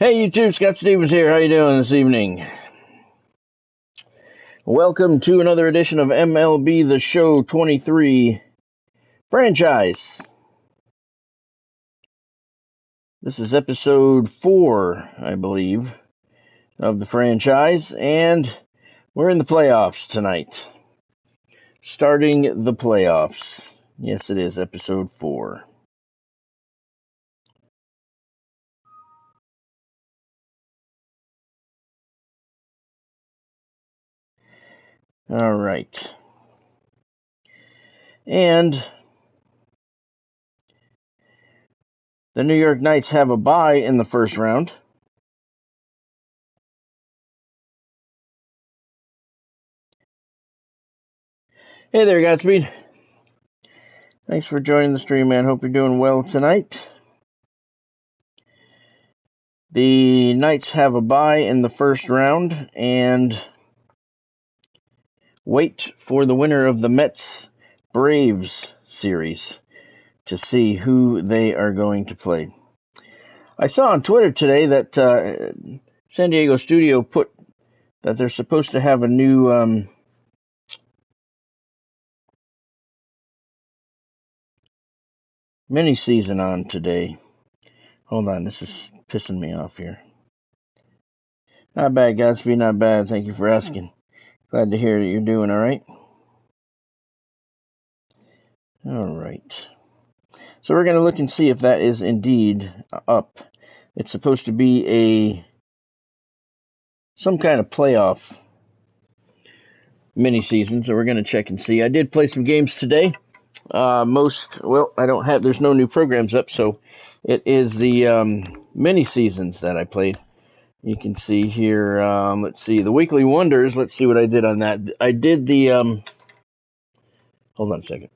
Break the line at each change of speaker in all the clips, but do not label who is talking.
Hey YouTube, Scott Stevens here. How you doing this evening? Welcome to another edition of MLB The Show 23 Franchise. This is episode 4, I believe, of the franchise, and we're in the playoffs tonight. Starting the playoffs. Yes, it is episode 4. All right. And the New York Knights have a bye in the first round. Hey there, Godspeed. Thanks for joining the stream, man. Hope you're doing well tonight. The Knights have a bye in the first round, and wait for the winner of the Mets-Braves series to see who they are going to play. I saw on Twitter today that San Diego Studio put that they're supposed to have a new mini-season on today. Hold on, this is pissing me off here. Not bad, Godspeed, not bad. Thank you for asking. Glad to hear that you're doing all right. All right. So we're going to look and see if that is indeed up. It's supposed to be some kind of playoff mini-season, so we're going to check and see. I did play some games today. There's no new programs up, so it is the mini-seasons that I played. You can see here, let's see, the Weekly Wonders. Let's see what I did on that. I did the, hold on a second.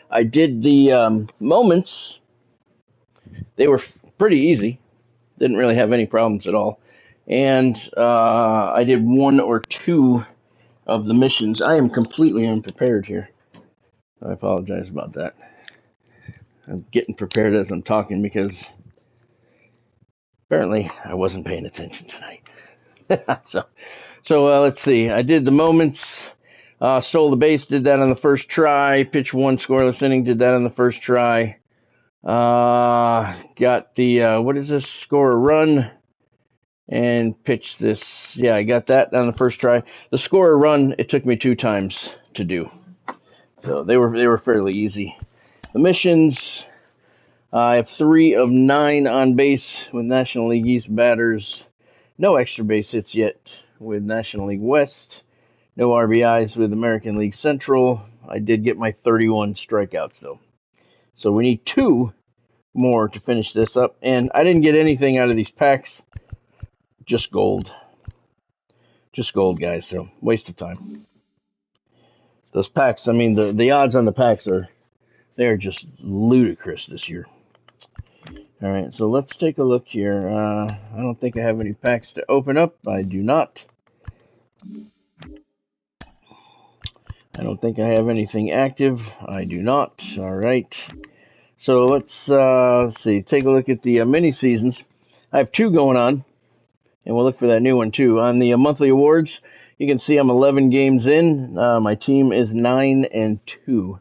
I did the moments. They were pretty easy. Didn't really have any problems at all. And I did 1 or 2 of the missions. I am completely unprepared here. I apologize about that. I'm getting prepared as I'm talking because apparently I wasn't paying attention tonight. So let's see. I did the moments. Stole the base, did that on the first try. Pitched 1 scoreless inning, did that on the first try. Got the, what is this? Score a run and pitch this. Yeah, I got that on the first try. The score a run, it took me 2 times to do. So they were fairly easy. The missions, I have 3 of 9 on base with National League East batters. No extra base hits yet with National League West. No RBIs with American League Central. I did get my 31 strikeouts, though. So we need 2 more to finish this up. And I didn't get anything out of these packs. Just gold. Just gold, guys. So waste of time. Those packs, I mean, the odds on the packs they're just ludicrous this year. All right, so let's take a look here. I don't think I have any packs to open up. I do not. I don't think I have anything active. I do not. All right. So let's see. Take a look at the mini seasons. I have 2 going on, and we'll look for that new one too. On the monthly awards, you can see I'm 11 games in. My team is 9-2.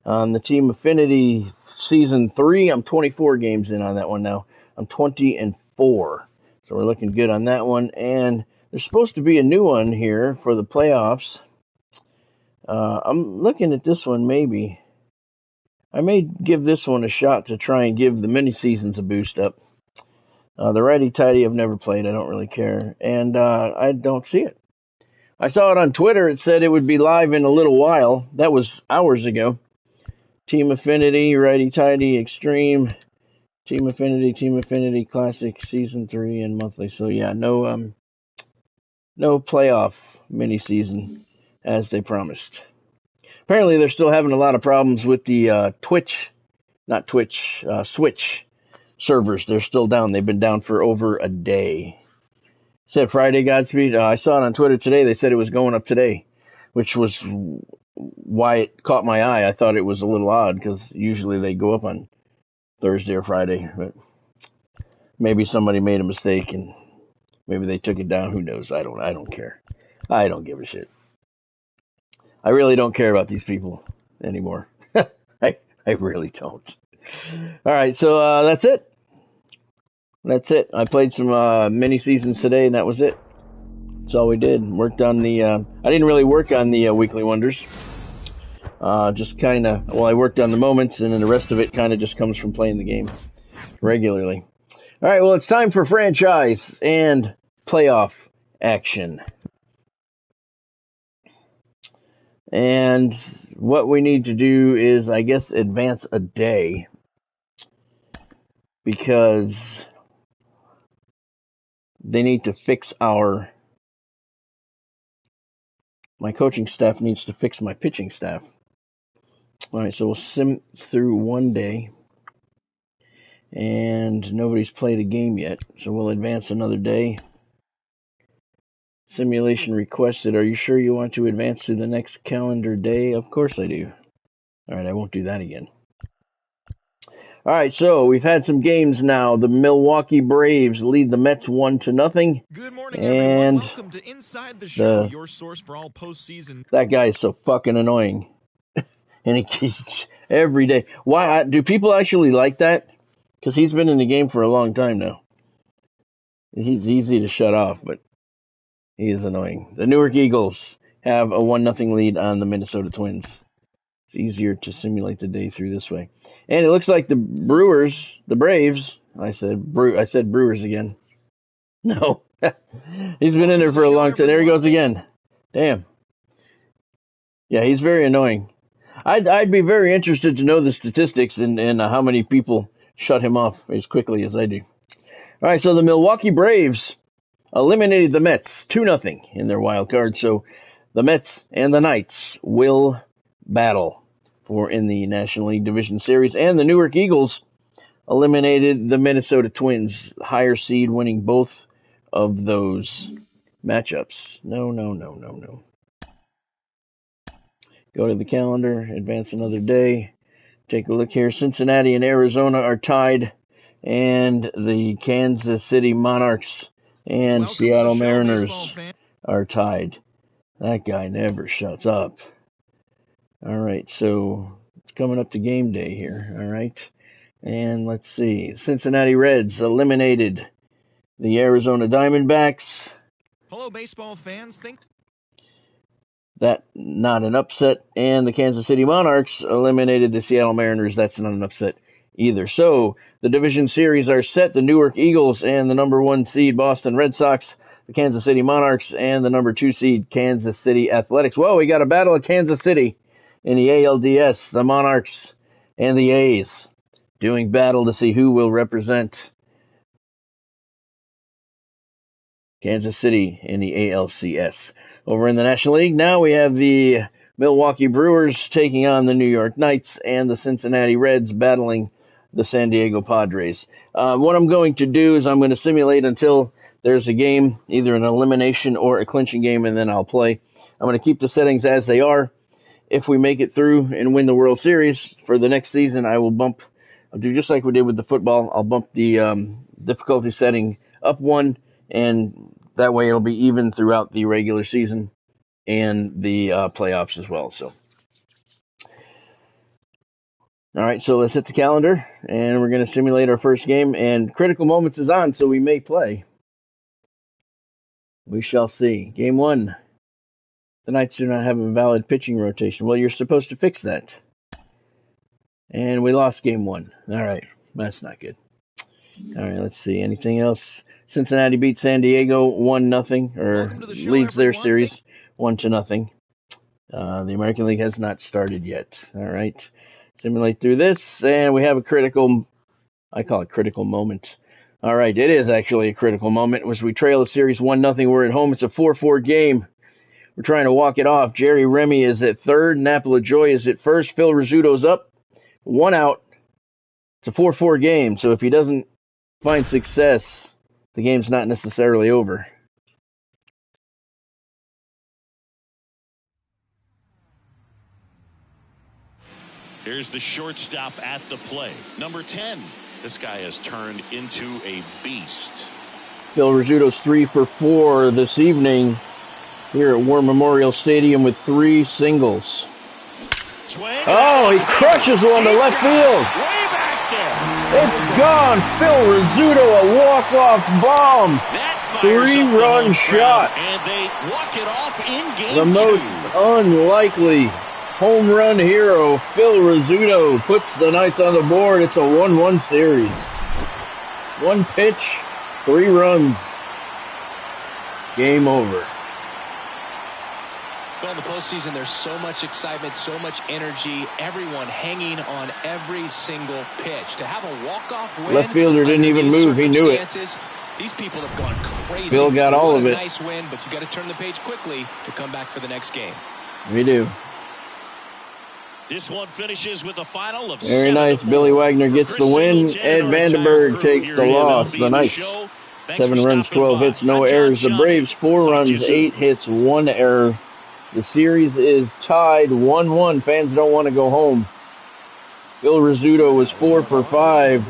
On the Team Affinity Season 3, I'm 24 games in on that one now. I'm 20-4. So we're looking good on that one. And there's supposed to be a new one here for the playoffs. I'm looking at this one maybe. I may give this one a shot to try and give the mini seasons a boost up. The righty-tighty I've never played. I don't really care. And I don't see it. I saw it on Twitter. It said it would be live in a little while. That was hours ago. Team Affinity, righty-tighty, extreme. Team Affinity, classic, season 3, and monthly. So yeah, no playoff mini season as they promised. Apparently, they're still having a lot of problems with the Switch servers. They're still down. They've been down for over a day. Said Friday Godspeed. I saw it on Twitter today. They said it was going up today, which was why it caught my eye. I thought it was a little odd because usually they go up on Thursday or Friday, but maybe somebody made a mistake and maybe they took it down. Who knows? I don't care. I don't give a shit. I really don't care about these people anymore. I really don't. All right, so that's it. That's it. I played some mini seasons today, and that was it. That's all we did. Worked on the. I didn't really work on the weekly wonders. Just kind of. Well, I worked on the moments, and then the rest of it kind of just comes from playing the game regularly. All right. Well, it's time for franchise and playoff action. And what we need to do is, I guess, advance a day because they need to fix my coaching staff needs to fix my pitching staff. All right, so we'll sim through one day, and nobody's played a game yet, so we'll advance another day. Simulation requested. Are you sure you want to advance to the next calendar day? Of course I do. All right, I won't do that again. All right, so we've had some games now. The Milwaukee Braves lead the Mets 1-0.
Good morning, everyone. Welcome to Inside the Show, your source for all postseason.
That guy is so fucking annoying, and he keeps every day. Why do people actually like that? Because he's been in the game for a long time now. He's easy to shut off, but he is annoying. The Newark Eagles have a 1-0 lead on the Minnesota Twins. It's easier to simulate the day through this way. And it looks like the Braves, I said Brewers again. No. He's been in there for a long time. There he goes again. Damn. Yeah, he's very annoying. I'd be very interested to know the statistics and how many people shut him off as quickly as I do. All right, so the Milwaukee Braves eliminated the Mets 2-0 in their wild card. So the Mets and the Knights will battle in the National League Division Series, and the Newark Eagles eliminated the Minnesota Twins, higher seed, winning both of those matchups. No. Go to the calendar, advance another day. Take a look here. Cincinnati and Arizona are tied, and the Kansas City Monarchs and Seattle Mariners are tied. That guy never shuts up. All right, so it's coming up to game day here, all right? And let's see. Cincinnati Reds eliminated the Arizona Diamondbacks.
Hello, baseball fans.
That not an upset. And the Kansas City Monarchs eliminated the Seattle Mariners. That's not an upset either. So the division series are set. The Newark Eagles and the number 1 seed Boston Red Sox, the Kansas City Monarchs, and the number 2 seed Kansas City Athletics. Whoa, we got a battle of Kansas City. In the ALDS, the Monarchs and the A's doing battle to see who will represent Kansas City in the ALCS. Over in the National League, now we have the Milwaukee Brewers taking on the New York Knights and the Cincinnati Reds battling the San Diego Padres. What I'm going to do is I'm going to simulate until there's a game, either an elimination or a clinching game, and then I'll play. I'm going to keep the settings as they are. If we make it through and win the World Series for the next season, I'll do just like we did with the football. I'll bump the difficulty setting up one, and that way it'll be even throughout the regular season and the playoffs as well. So, all right, so let's hit the calendar, and we're going to simulate our first game. And Critical Moments is on, so we may play. We shall see. Game 1. The Knights do not have a valid pitching rotation. Well, you're supposed to fix that. And we lost game 1. All right, that's not good. All right, let's see. Anything else? Cincinnati beat San Diego 1-0, or leads their series 1-0. The American League has not started yet. All right, simulate through this, and we have a critical, I call it critical moment. All right, it is actually a critical moment. As we trail the series 1-0, we're at home. It's a 4-4 game. We're trying to walk it off. Jerry Remy is at third. Napa LaJoy is at first. Phil Rizzuto's up. 1 out. It's a 4-4 game, so if he doesn't find success, the game's not necessarily over.
Here's the shortstop at the plate, number 10. This guy has turned into a beast.
Phil Rizzuto's 3 for 4 this evening here at War Memorial Stadium with 3 singles.
Swing.
Oh, he crushes one to left field.
Way back there.
It's gone. Phil Rizzuto, a walk-off bomb. 3-run shot.
And they walk it off in game 2.
The most unlikely home run hero, Phil Rizzuto, puts the Knights on the board. It's a 1-1 series. 1 pitch, 3 runs. Game over.
Well, in the postseason, there's so much excitement, so much energy, everyone hanging on every single pitch. To have a walk-off win,
left fielder didn't even move. He knew it.
These people have gone crazy.
Phil got all of it.
Nice win, but you got to turn the page quickly to come back for the next game.
We do.
This one finishes with a final of
very nice. Billy Wagner gets the win. Ed Vandenberg takes the loss. The Knights 7 runs, 12 hits, no errors. The Braves 4 runs, 8 hits, 1 error. The series is tied 1-1. Fans don't want to go home. Phil Rizzuto was 4 for 5.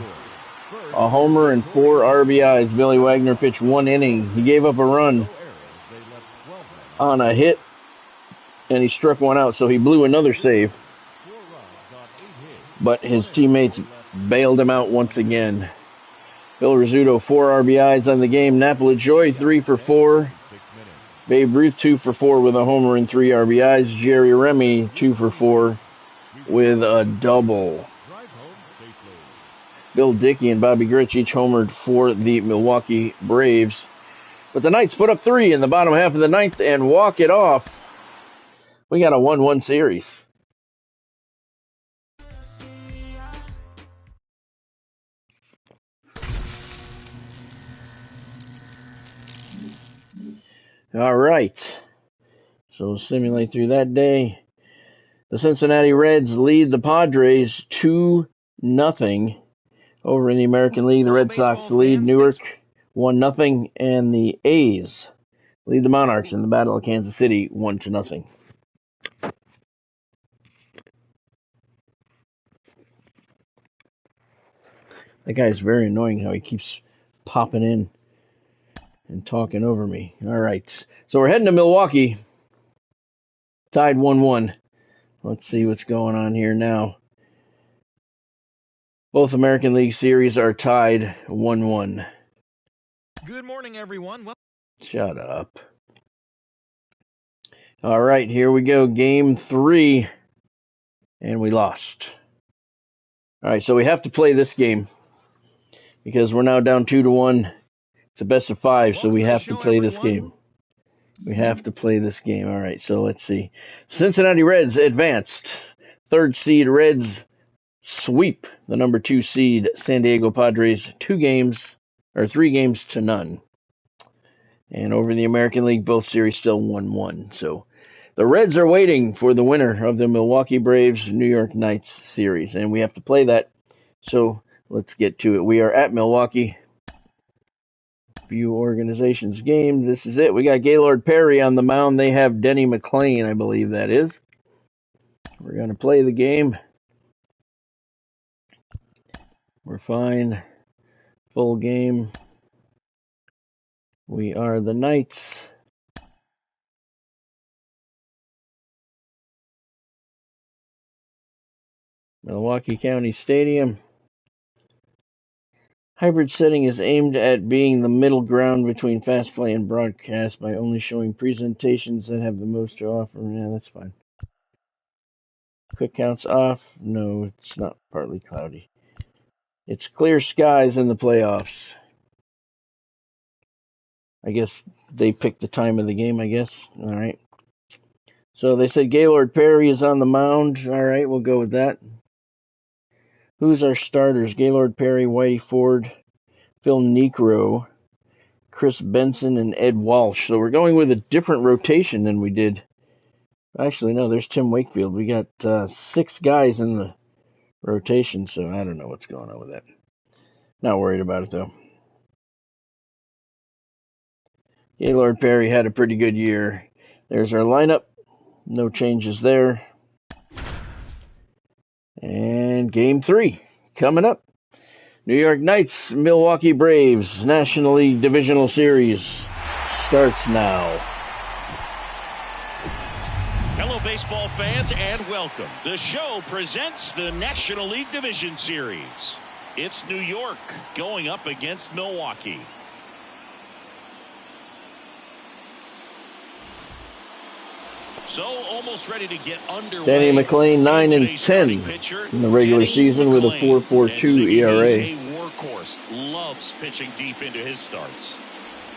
A homer and 4 RBIs. Billy Wagner pitched 1 inning. He gave up a run on a hit, and he struck one out, so he blew another save. But his teammates bailed him out once again. Phil Rizzuto, 4 RBIs on the game. Napoli Joy, 3 for 4. Babe Ruth, 2 for 4 with a homer and 3 RBIs. Jerry Remy, 2 for 4 with a double. Bill Dickey and Bobby Grich each homered for the Milwaukee Braves. But the Knights put up 3 in the bottom half of the 9th and walk it off. We got a 1-1 series. All right. So simulate through that day. The Cincinnati Reds lead the Padres 2-0 over in the American League. The Red Sox lead Newark 1-0, and the A's lead the Monarchs in the Battle of Kansas City 1-0. That guy's very annoying how he keeps popping in and talking over me. All right. So we're heading to Milwaukee. Tied 1-1. Let's see what's going on here now. Both American League series are tied 1-1.
Good morning, everyone.
Shut up. All right, here we go. Game 3. And we lost. All right, so we have to play this game because we're now down 2-1. It's a best of 5, so we have to play this game. We have to play this game. All right, so let's see. Cincinnati Reds advanced. 3rd seed Reds sweep the number 2 seed San Diego Padres 3 games to none. And over in the American League, both series still 1-1. So the Reds are waiting for the winner of the Milwaukee Braves New York Knights series, and we have to play that. So let's get to it. We are at Milwaukee. Few organizations game. This is it. We got Gaylord Perry on the mound. They have Denny McLain, I believe that is. We're going to play the game. We're fine. Full game. We are the Knights. Milwaukee County Stadium. Hybrid setting is aimed at being the middle ground between fast play and broadcast by only showing presentations that have the most to offer. Yeah, that's fine. Quick counts off. No, it's not partly cloudy. It's clear skies in the playoffs. I guess they picked the time of the game, I guess. All right. So they said Gaylord Perry is on the mound. All right, we'll go with that. Who's our starters? Gaylord Perry, Whitey Ford, Phil Niekro, Chris Benson, and Ed Walsh. So we're going with a different rotation than we did. Actually, no, there's Tim Wakefield. We got 6 guys in the rotation, so I don't know what's going on with that. Not worried about it, though. Gaylord Perry had a pretty good year. There's our lineup. No changes there. And game 3 coming up. New York Knights, Milwaukee Braves, National League Divisional Series starts now.
Hello, baseball fans, and welcome. The show presents the National League Division Series. It's New York going up against Milwaukee. So almost ready to get underway.
Danny McLean 9-10 in the regular season with a 4.42 ERA.
He's a workhorse, loves pitching deep into his starts.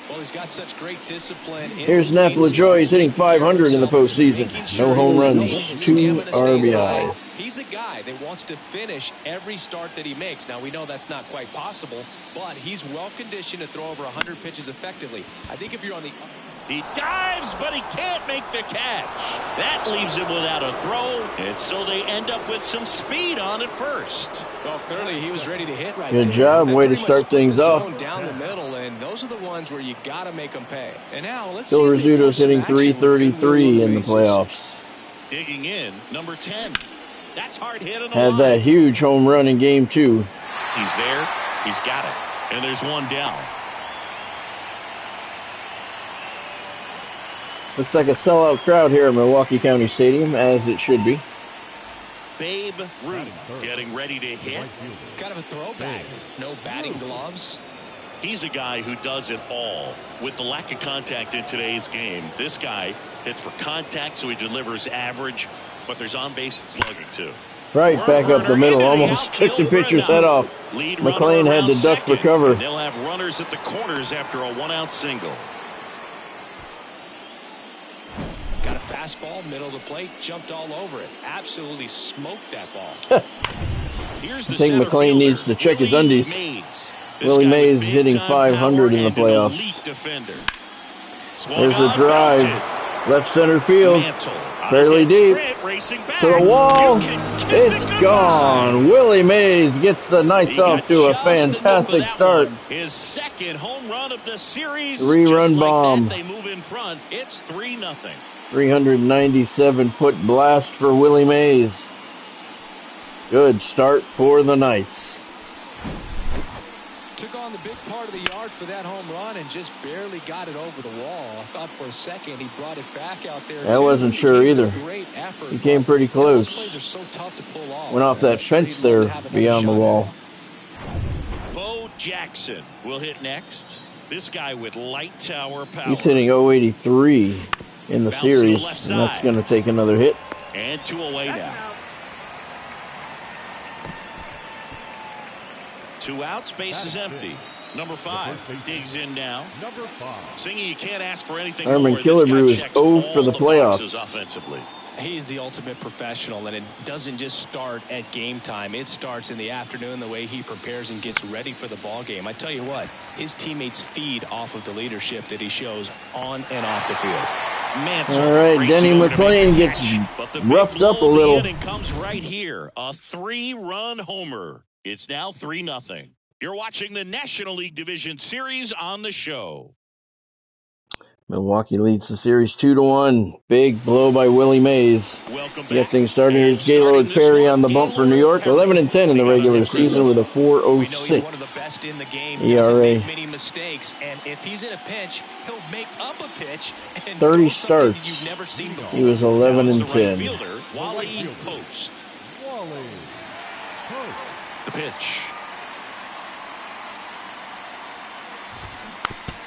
Well, he's got such great discipline.
Here's Napa LaJoy. He's hitting 500 in the postseason. No home runs, 2 RBIs.
He's a guy that wants to finish every start that he makes. Now, we know that's not quite possible, but he's well conditioned to throw over 100 pitches effectively. I think if you're on the...
He dives, but he can't make the catch. That leaves him without a throw, and so they end up with some speed on at first.
Well, clearly he was ready to hit right
Good
there.
job. Way to start things off.
Down the middle, and those are the ones where you got to make them pay. And now let's
Phil
see.
Rizzuto's hitting 333 in the playoffs.
Digging in, number 10. That's hard hit on the
Had that huge home run in game 2.
He's there. He's got it. And there's one down.
Looks like a sellout crowd here at Milwaukee County Stadium, as it should be.
Babe Ruth getting ready to hit.
Kind of a throwback. No batting gloves.
He's a guy who does it all. With the lack of contact in today's game, this guy hits for contact, so he delivers average, but there's on-base and slugging too.
Right, back up the middle, almost took the pitcher's head off. McLean had to duck for cover.
They'll have runners at the corners after a one-out single.
Got a fastball, middle of the plate, jumped all over it. Absolutely smoked that ball.
Here's the
I think McLean needs to check his undies. Willie Mays hitting 500 in the playoffs. There's a drive. Left center field. Fairly deep. To the wall. It's gone. Willie Mays gets the Knights off to a fantastic start.
His second home run of the series.
3-run bomb.
They move in front. It's 3-0.
397-foot blast for Willie Mays. Good start for the Knights.
Took on the big part of the yard for that home run and just barely got it over the wall. I thought for a second he brought it back out there.
I wasn't sure either. He came pretty close.
Plays are so tough to pull off.
Went off that fence there beyond the wall.
Bo Jackson will hit next. This guy with light tower power.
He's hitting 083 in the series, and that's going to take another hit.
And 2 away now. 2 outs, base is empty. Number 5 digs in now. Singing, you can't ask for anything more.
Armin Killebrew is 0 for the playoffs.
Offensively.
He's the ultimate professional, and it doesn't just start at game time. It starts in the afternoon, the way he prepares and gets ready for the ball game. I tell you what, his teammates feed off of the leadership that he shows on and off the field.
Mantle,
all right, Denny McLean gets roughed up a little.
And comes right here, a 3-run homer. It's now 3-0. You're watching the National League Division Series on the show.
Milwaukee leads the series 2-1. Big blow by Willie Mays. Get things started. Here's Gaylord Perry on the bump for New York. 11-10 in the regular season with a 4.06
he's one of the best in the game.
ERA.
Many mistakes, and if he's in a pinch, he'll make up a pitch. And
30 starts.
you've never seen before.
He was 11-10.
Wally Post. The pitch.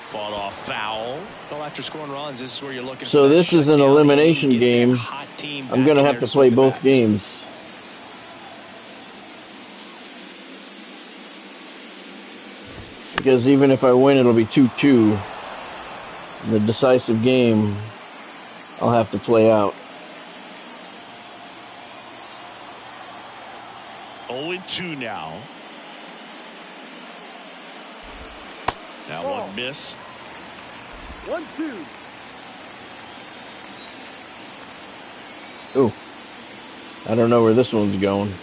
Fought off foul.
Well, after scoring runs, this is where you're looking.
So this is an elimination game. I'm going to have to play both games. Because even if I win, it'll be 2-2. The decisive game, I'll have to play out.
0-2 now. That one missed.
1-2. Ooh. I don't know where this one's going.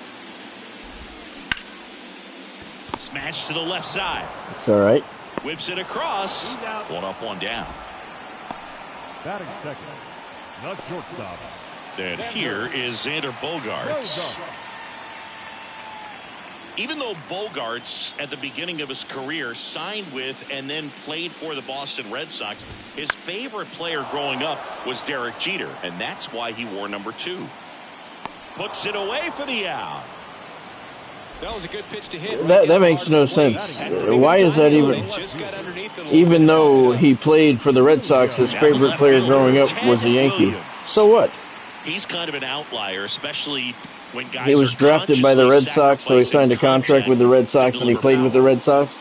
Smash to the left side.
It's all right.
Whips it across. 1 up, 1 down.
Batting second, the shortstop.
And here is Xander Bogaerts. Even though Bogarts, at the beginning of his career, signed with and then played for the Boston Red Sox, his favorite player growing up was Derek Jeter, and that's why he wore number 2. Puts it away for the out.
That was a good pitch to hit.
That makes no sense. Why is that even though he played for the Red Sox, his favorite player growing up was a Yankee? So what?
He's kind of an outlier, especially when guys
he was drafted by the Red Sox, so he signed a contract with the Red Sox, and he played with the Red Sox.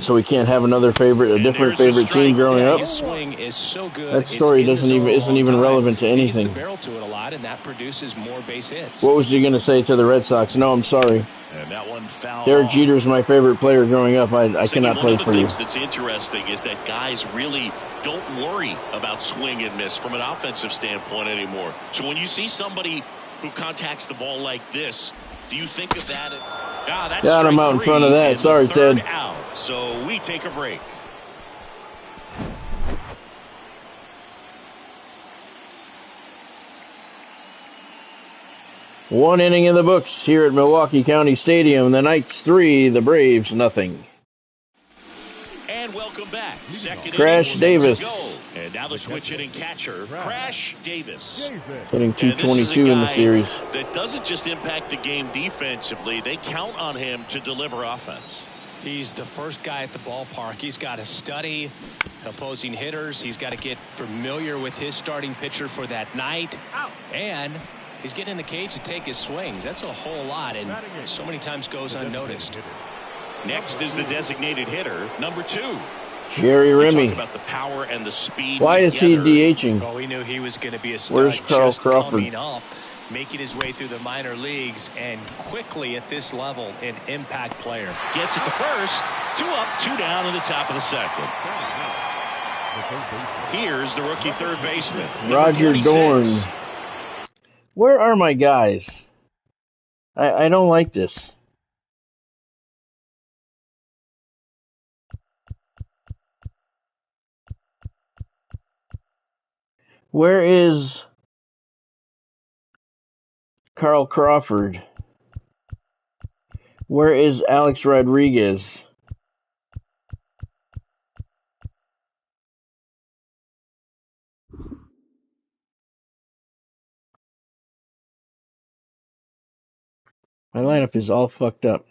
So he can't have a different favorite team growing up.
His swing is so good.
That story isn't even relevant to anything.
He hits the barrel to it a lot, and that produces more base hits.
What was he going to say to the Red Sox? No, I'm sorry.
And that one fouled
Derek
off.
Jeter is my favorite player growing up. I cannot play for you.
One of the things that's interesting is that guys really don't worry about swing and miss from an offensive standpoint anymore. So when you see somebody who contacts the ball like this, do you think of that? That's
got him out in front of that. Sorry, Ted.
Out. So we take a break.
One inning in the books here at Milwaukee County Stadium. The Knights 3, the Braves nothing.
And welcome back. Second
Crash Davis.
To go. And now the switch hitting catcher, Crash Davis.
Hitting 222 in the series.
That doesn't just impact the game defensively. They count on him to deliver offense.
He's the first guy at the ballpark. He's got to study opposing hitters. He's got to get familiar with his starting pitcher for that night. And he's getting in the cage to take his swings. That's a whole lot, and so many times goes unnoticed.
Next is the designated hitter, number 2.
Jerry Remy.
Talk about the power and the speed.
Why is he DHing?
Well, we knew he was going to be a stud.
Where's Carl Crawford?
Coming up, making his way through the minor leagues, and quickly at this level, an impact player.
Gets it to first. 2 up, 2 down in the top of the second. Here's the rookie third baseman,
Roger Dorn. Where are my guys? I don't like this. Where is Carl Crawford? Where is Alex Rodriguez? My lineup is all fucked up.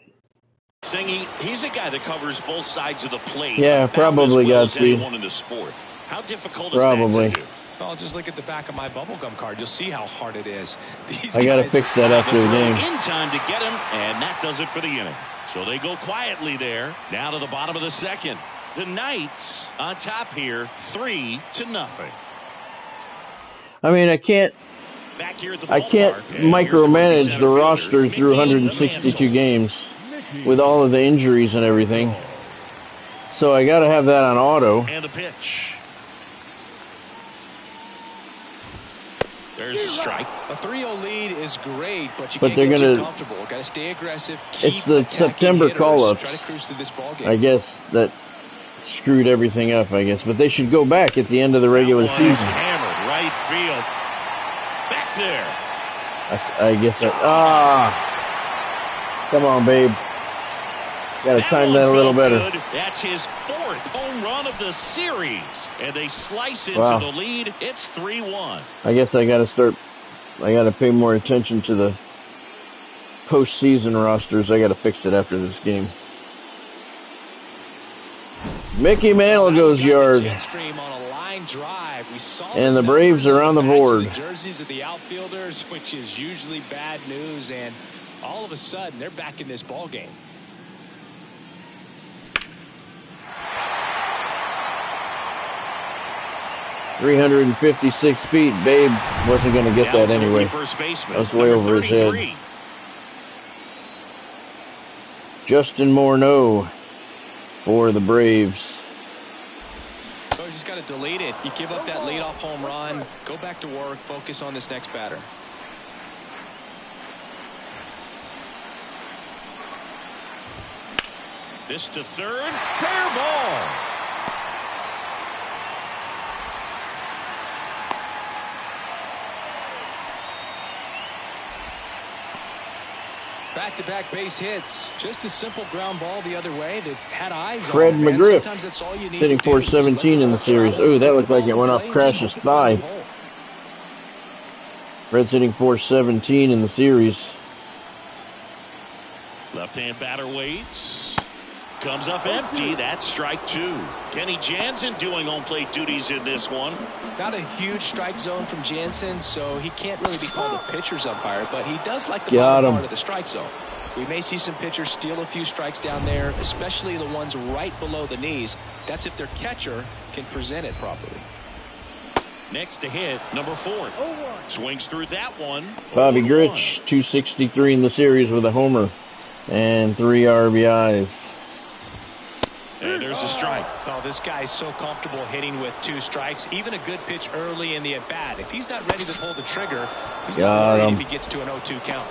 Singy, he's a guy that covers both sides of the plate.
Yeah, probably, Godspeed.
Anyone in the sport. How difficult
Probably.
is that to do?
Well, just look at the back of my bubblegum card. You'll see how hard it is.
I got to fix that after the game.
In time to get him, and that does it for the inning. So they go quietly there. Now to the bottom of the second. The Knights on top here, 3-0.
I mean, I can't micromanage the roster through 162 games with all of the injuries and everything. So I got to have that on auto.
And the pitch. There's a strike.
A 3-0 lead is great, but you
But
can't
they're
get too
gonna-
comfortable. Got to stay aggressive.
It's the September call-ups.
Try to cruise through this ball game.
I guess that screwed everything up, I guess. But they should go back at the end of the regular season.
Hammered right field. Back there.
I guess come on, babe. Got to time that a little better.
Good. That's his 4th home run of the series. And they slice into
Wow.
the lead. It's 3-1.
I guess I got to pay more attention to the postseason rosters. I got to fix it after this game. Mickey Mantle goes yard. And the Braves are on the board.
The jerseys of the outfielders, which is usually bad news, and all of a sudden they're back in this ball game.
.356 feet. Babe wasn't going to get that anyway. That was way over his head. Justin Morneau for the Braves.
So you just got to delete it. You give up that leadoff home run. Go back to work. Focus on this next batter.
This to third. Fair ball.
Back-to-back base hits. Just a simple ground ball the other way that had eyes on
Fred
it, man.
McGriff
Sometimes that's all you need
hitting
to do. Just let the
.417 in the
ball
series.
travel,
Ooh, that
get
looked
the
like
ball
it
in
went
play,
off
and just
Crash's
hope it finds a
thigh.
hole.
Fred's hitting .417 in the series.
Left-hand batter waits. Comes up empty. That's strike 2. Kenny Jansen doing home plate duties in this one.
Not a huge strike zone from Jansen, so he can't really be called a pitcher's umpire, but he does like the bottom part of the strike zone. We may see some pitchers steal a few strikes down there, especially the ones right below the knees. That's if their catcher can present it properly.
Next to hit, number 4. Swings through that one.
Bobby Grich, 263 in the series with a homer and 3 RBIs.
And there's a strike.
Oh, this guy's so comfortable hitting with 2 strikes. Even a good pitch early in the at-bat. If he's not ready to pull the trigger, he's not worried if he gets to an 0-2 count.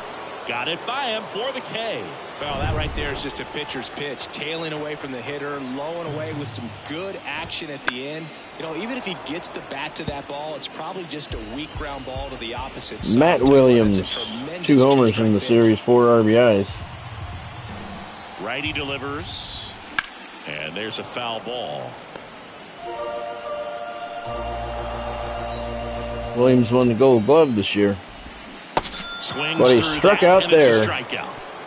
Got it by him for the K.
Well, that right there is just a pitcher's pitch. Tailing away from the hitter, low and away with some good action at the end. You know, even if he gets the bat to that ball, it's probably just a weak ground ball to the opposite side.
Matt Williams, 2 homers in the series, 4 RBIs.
Righty delivers. And there's a foul ball.
Williams won the Gold Glove this year.
Swings
but he struck out there.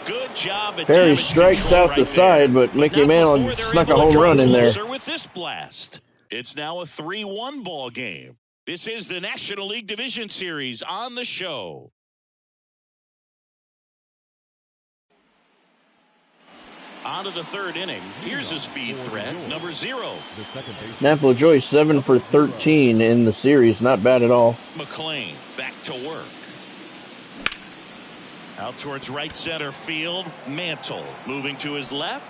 Good job at
Perry strikes out the side, but Mickey Mantle snuck a home run in there.
With this blast. It's now a 3-1 ball game. This is the National League Division Series on the show. On to the 3rd inning. Here's a speed threat, number 0.
Napolo Joyce, 7 for 13 in the series. Not bad at all.
McLean back to work. Out towards right center field. Mantle moving to his left.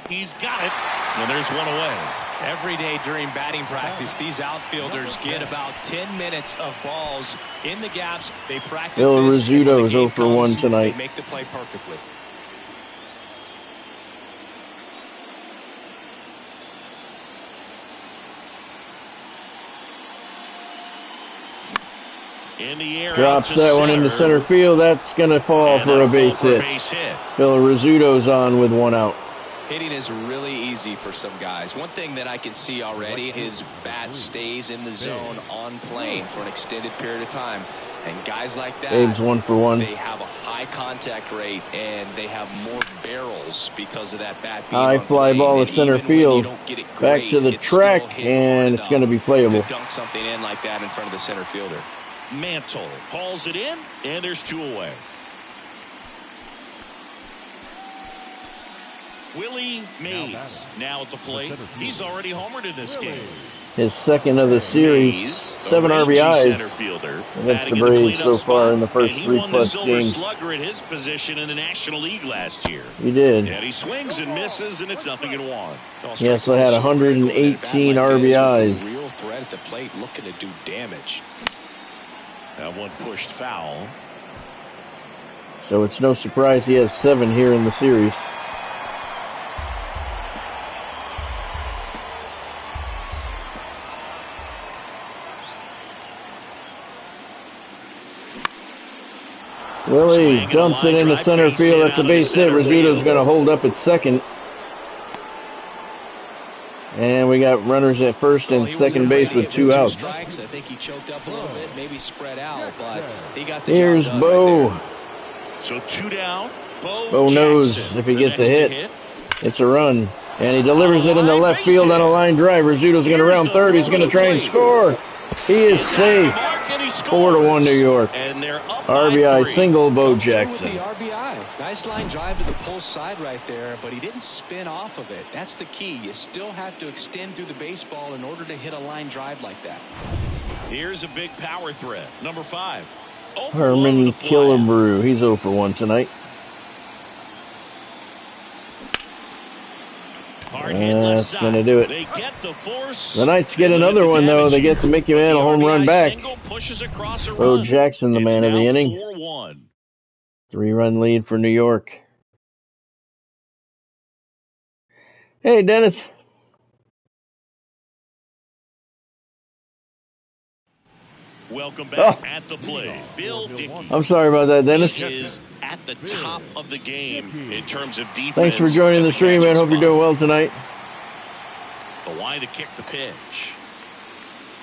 He's got it. And there's one away.
Every day during batting practice, these outfielders get about 10 minutes of balls in the gaps. They practice
Bill
this.
Rizzuto is 0 for 1 tonight.
They make the play perfectly.
In the air,
drops that one into center field. That's going to fall for a base hit. Bill Rizzuto's on with 1 out.
Hitting is really easy for some guys. One thing that I can see already, his bat stays in the zone on plane for an extended period of time. And guys like that,
Abe's 1 for 1.
They have a high contact rate and they have more barrels because of that bat being
high fly ball to center field. Back to the track, and it's going to be playable.
To dunk something in like that in front of the center fielder.
Mantle hauls it in, and there's 2 away. Willie Mays now at the plate. He's already homered in this game.
His 2nd of the series, Mays, 7 RBIs against the Braves so far in the first 3+ games.
Slugger at his position in the National League last year.
He did.
And he swings and misses, and it's 0-1.
He also had 118 RBIs.
Real threat at the plate, looking to do damage.
That one pushed foul.
So it's no surprise he has 7 here in the series. Willie dumps it into center field. That's a base hit. Rizzuto's going to hold up at 2nd. And we got runners at first and second base with 2 outs.
I think he choked up a little bit, maybe spread out, but he got the
Here's
job done
Bo.
right
So 2 down.
Bo knows if he gets a hit, it's a run. And he delivers it into left field on a line drive. Rizzuto's going to round third. He's going to try and score. He is safe. 4-1 New York.
And they're up
RBI single, Bo Jackson.
with the RBI. Nice line drive to the pull side right there, but he didn't spin off of it. That's the key. You still have to extend through the baseball in order to hit a line drive like that.
Here's a big power threat. Number 5.
Herman Killebrew. He's 0 for 1 tonight. That's going to do it. The Knights get another one, though. They get the Mickey Mantle home run back. Bo Jackson, the man of the inning. 3-run lead for New York. Hey, Dennis.
Welcome back at the plate, Bill Dickey.
I'm sorry about that, Dennis.
He is at the top of the game in terms of defense.
Thanks for joining the stream, man. Hope you're doing well tonight.
The line to kick the pitch.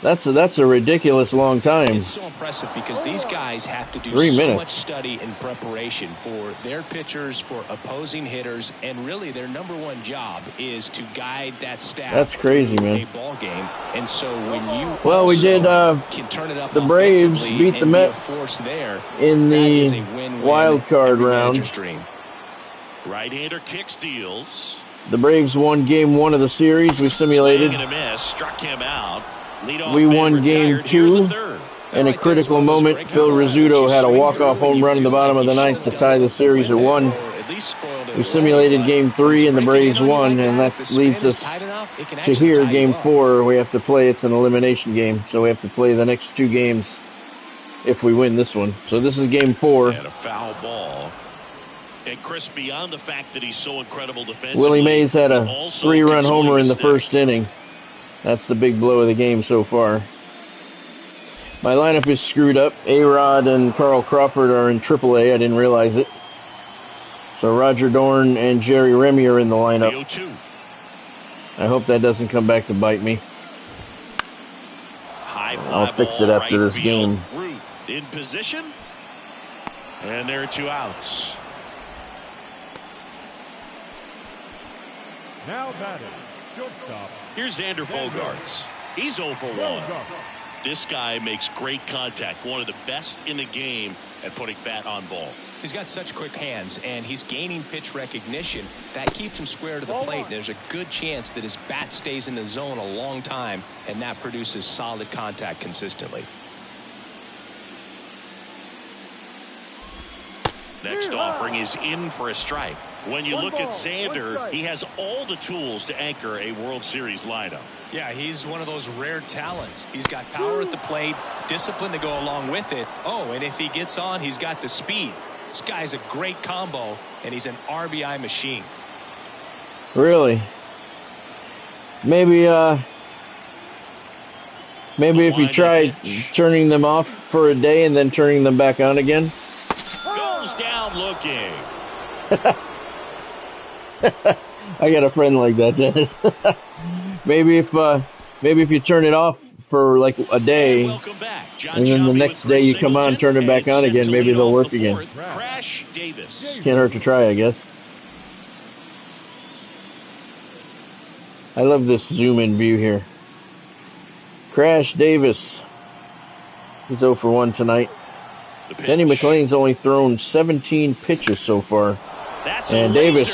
That's a ridiculous long time.
It's so impressive because these guys have to do
3
so
minutes.
much study and preparation for their pitchers, for opposing hitters, and really their number one job is to guide that staff.
That's crazy, man.
A ball game, and so when you
we did.
can turn it up
the Braves beat the Mets
there,
in the wild card round.
Right-hander kicks, deals.
The Braves won Game 1 of the series. We simulated.
Swing and a miss, struck him out.
We won Game 2. In a critical moment, Phil Rizzuto had a walk-off home run in the bottom of the ninth to tie the series at 1. We simulated Game 3, and the Braves won, and that leads us to here, Game 4. We have to play. It's an elimination game, so we have to play the next 2 games if we win this one. So this is Game 4.
And a foul ball. And Chris, beyond the fact that he's so incredible defensively,
Willie Mays had a 3-run homer in the first inning. That's the big blow of the game so far. My lineup is screwed up. A-Rod and Carl Crawford are in AAA. I didn't realize it. So Roger Dorn and Jerry Remy are in the lineup. I hope that doesn't come back to bite me. I'll fix it after this game.
Ruth in position. And there are 2 outs.
Now batting, shortstop.
Here's Xander Bogaerts. He's 0 for 1. This guy makes great contact. One of the best in the game at putting bat on ball.
He's got such quick hands, and he's gaining pitch recognition. That keeps him square to the plate. There's a good chance that his bat stays in the zone a long time, and that produces solid contact consistently.
Next offering is in for a strike. When you look at Xander, he has all the tools to anchor a World Series lineup.
Yeah, he's one of those rare talents. He's got power at the plate, discipline to go along with it. Oh, and if he gets on, he's got the speed. This guy's a great combo, and he's an RBI machine.
Really? Maybe if you try turning them off for a day and then turning them back on again.
Goes down looking.
I got a friend like that, Dennis. maybe if you turn it off for like a day, and then the next day you come on, turn it back on again, maybe they'll work again.
Crash Davis.
Can't hurt to try, I guess. I love this zoom-in view here. Crash Davis. He's 0 for 1 tonight. Denny McLain's only thrown 17 pitches so far. And Davis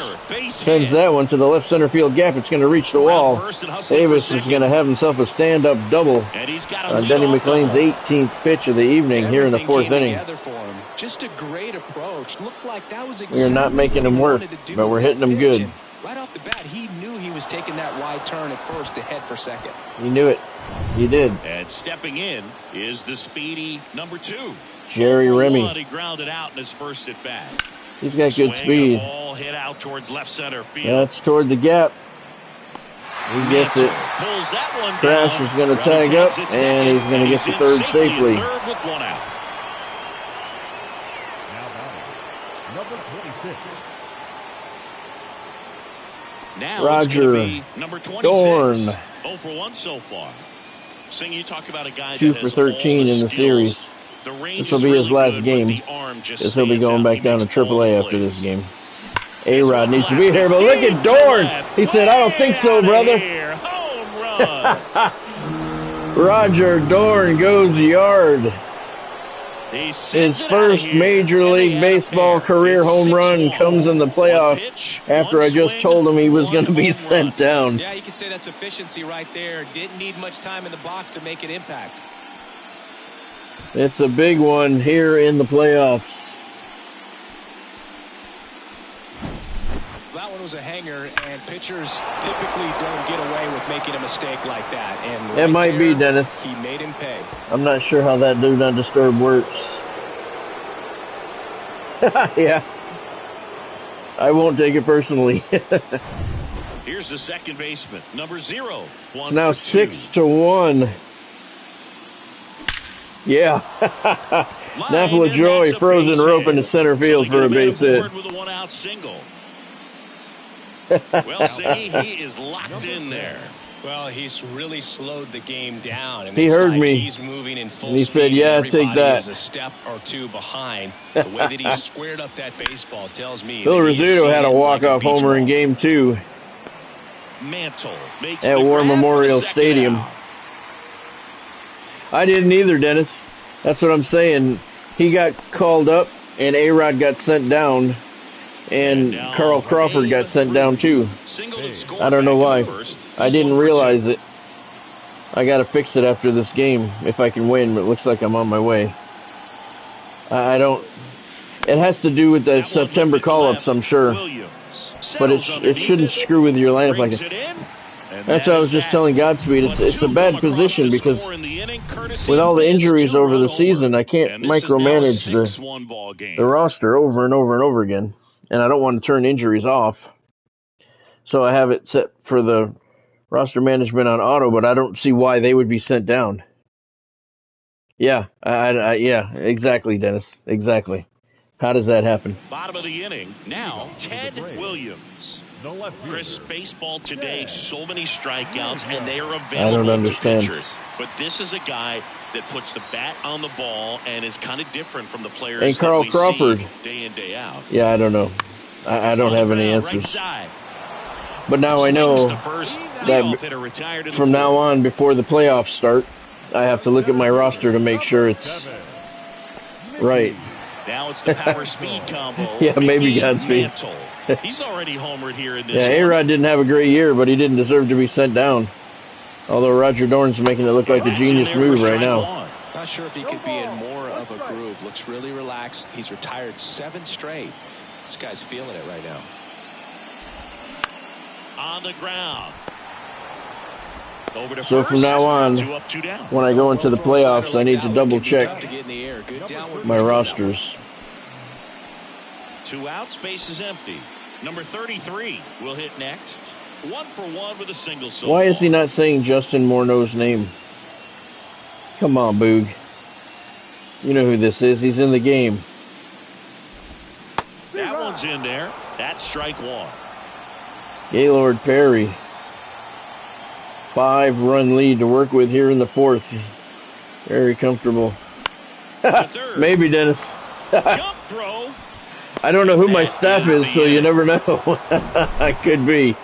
sends that one to the left center field gap. It's going to reach the wall. Davis is going to have himself a stand-up double on Denny McLain's 18th pitch of the evening here in the 4th inning.
Just a great approach. Looked like that was
we are not making him work, but we're hitting him good.
Right off the bat, he knew he was taking that wide turn at first to head for second.
He knew it. He did.
And stepping in is the speedy number 2.
Jerry Remy.
He grounded out in his first at bat.
He's got good speed.
Ball hit out towards left center field.
That's toward the gap. He gets it.
Pulls that one
Crash
down.
is going to tag up, and he's going to get to third safely.
Third with 1 out.
Now batting, number 26.
Now
Roger
it's number 26.
Dorn.
0 for 1 so far. Sing, you talk about a guy
2
that
for
has
13 in the series. This will be his last game, because he'll be going back down to AAA after this game. A-Rod needs to be here, but look at Dorn. He said, I don't think so, brother.
Home run.
Roger Dorn goes yard. His first Major League Baseball career home run comes in the playoffs after I just told him he was going to be sent down.
Yeah, you can say that's efficiency right there. Didn't need much time in the box to make an impact.
It's a big one here in the playoffs.
That one was a hanger, and pitchers typically don't get away with making a mistake like that. And
It might be, Dennis.
He made him pay.
I'm not sure how that do not disturb works. Yeah. I won't take it personally.
Here's the second baseman, number 0.
It's now 6-1. Yeah. Napa of Joy, frozen rope into center field for a base hit.
With a one-out single. Well, see, he is locked in there.
Well, he's really slowed the game down, and
he
it's
heard
like
me.
He's moving in full
and he
speed.
said, "Yeah,
and
take that."
Is a step or two behind. The way that he squared up that baseball tells me.
Phil Rizzuto had a walk-off homer in Game 2
Mantle makes
at War Memorial Stadium.
Out.
I didn't either, Dennis. That's what I'm saying. He got called up, and A-Rod got sent down, and Carl Crawford got sent down too. I don't know why. I didn't realize it. I got to fix it after this game if I can win, but it looks like I'm on my way. I don't... It has to do with the September call-ups, I'm sure. But it shouldn't screw with your lineup like that. That's what I was just telling Godspeed. It's a bad position because with all the injuries over the season, I can't micromanage the roster over and over and over again. And I don't want to turn injuries off. So I have it set for the roster management on auto, but I don't see why they would be sent down. Yeah, yeah, exactly, Dennis. Exactly. How does that happen?
Bottom of the inning. Now, Ted Williams. Chris, baseball today, so many strikeouts, and they are available to pitchers. But this is a guy that puts the bat on the ball and is kind of different from the players
and Carl Crawford.
See day in, day out.
Yeah, I don't know. I don't have any answers. But now I know that from now on, before the playoffs start, I have to look at my roster to make sure it's right.
Now it's the power speed combo.
Yeah, maybe Godspeed.
He's already homered here in this.
Yeah, A-Rod didn't have a great year, but he didn't deserve to be sent down. Although Roger Dorn's making it look like a genius move right now.
Not sure if he could be in more of a groove. Looks really relaxed. He's retired 7 straight. This guy's feeling it right now.
On the ground. Over to
so from now on, when I go into the playoffs, I need to double check my rosters.
2 outs, base is empty. Number 33 will hit next. 1 for 1 with a single.
Why is he not saying Justin Morneau's name? Come on, Boog. You know who this is. He's in the game.
That one's in there. That's strike 1.
Gaylord Perry. 5-run lead to work with here in the 4th. Very comfortable. Maybe, Dennis.
Jump throw.
I don't know who my staff is, so you never know. I could be.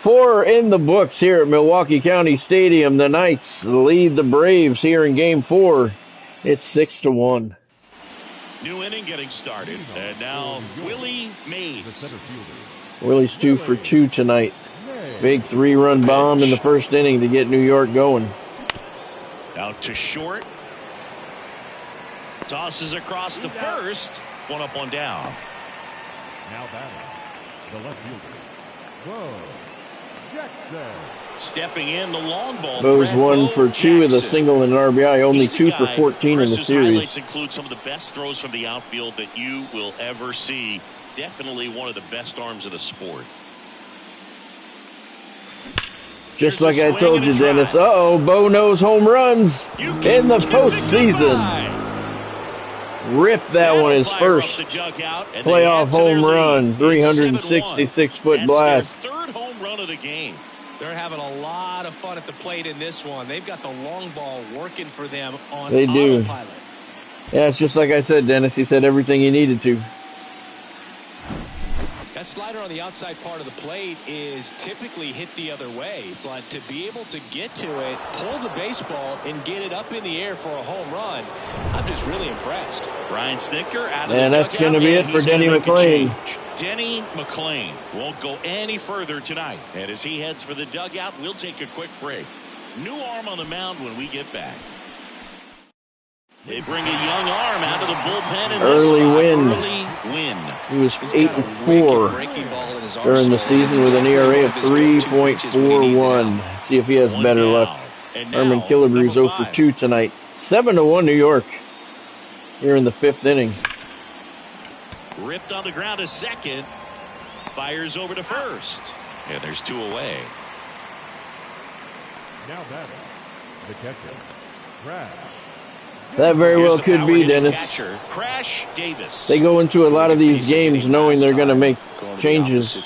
4 in the books here at Milwaukee County Stadium. The Knights lead the Braves here in Game 4. It's 6-1.
New inning getting started. And now Willie Mays.
Willie's 2 for 2 tonight. Big 3-run bomb in the first inning to get New York going.
Out to short. Tosses across the first. 1 up, 1 down.
Now batting, the left fielder, Bo Jackson.
Stepping in, the long ball.
Bo's 1 for 2 with a single and an RBI. Only 2 for 14 in the series.
Highlights include some of the best throws from the outfield that you will ever see. Definitely one of the best arms of the sport.
Just like I told you, Dennis. Uh-oh, Bo knows home runs in the postseason. Rip that one, his first playoff home run, 366-foot blast.
Third home run of the game.
They're having a lot of fun at the plate in this one. They've got the long ball working for them on
They do.
autopilot.
Yeah, it's just like I said, Dennis. He said everything he needed to.
That slider on the outside part of the plate is typically hit the other way, but to be able to get to it, pull the baseball, and get it up in the air for a home run, I'm just really impressed.
Brian Snitker out of
and
the
that's going to be it for Denny McLain.
Denny McLain won't go any further tonight. And as he heads for the dugout, we'll take a quick break. New arm on the mound when we get back. They bring a young arm out of the bullpen in
early win. He was 8-4 during the season with an ERA of 3.41. See if he has better luck. Herman Killebrew's 0 for 2 tonight. 7-1 New York here in the 5th inning.
Ripped on the ground to second. Fires over to first. Yeah, there's 2 away.
Now batting, the catcher,
That very well could be, Dennis.
Catcher, Crash Davis.
They go into a lot of these games knowing they're going to make changes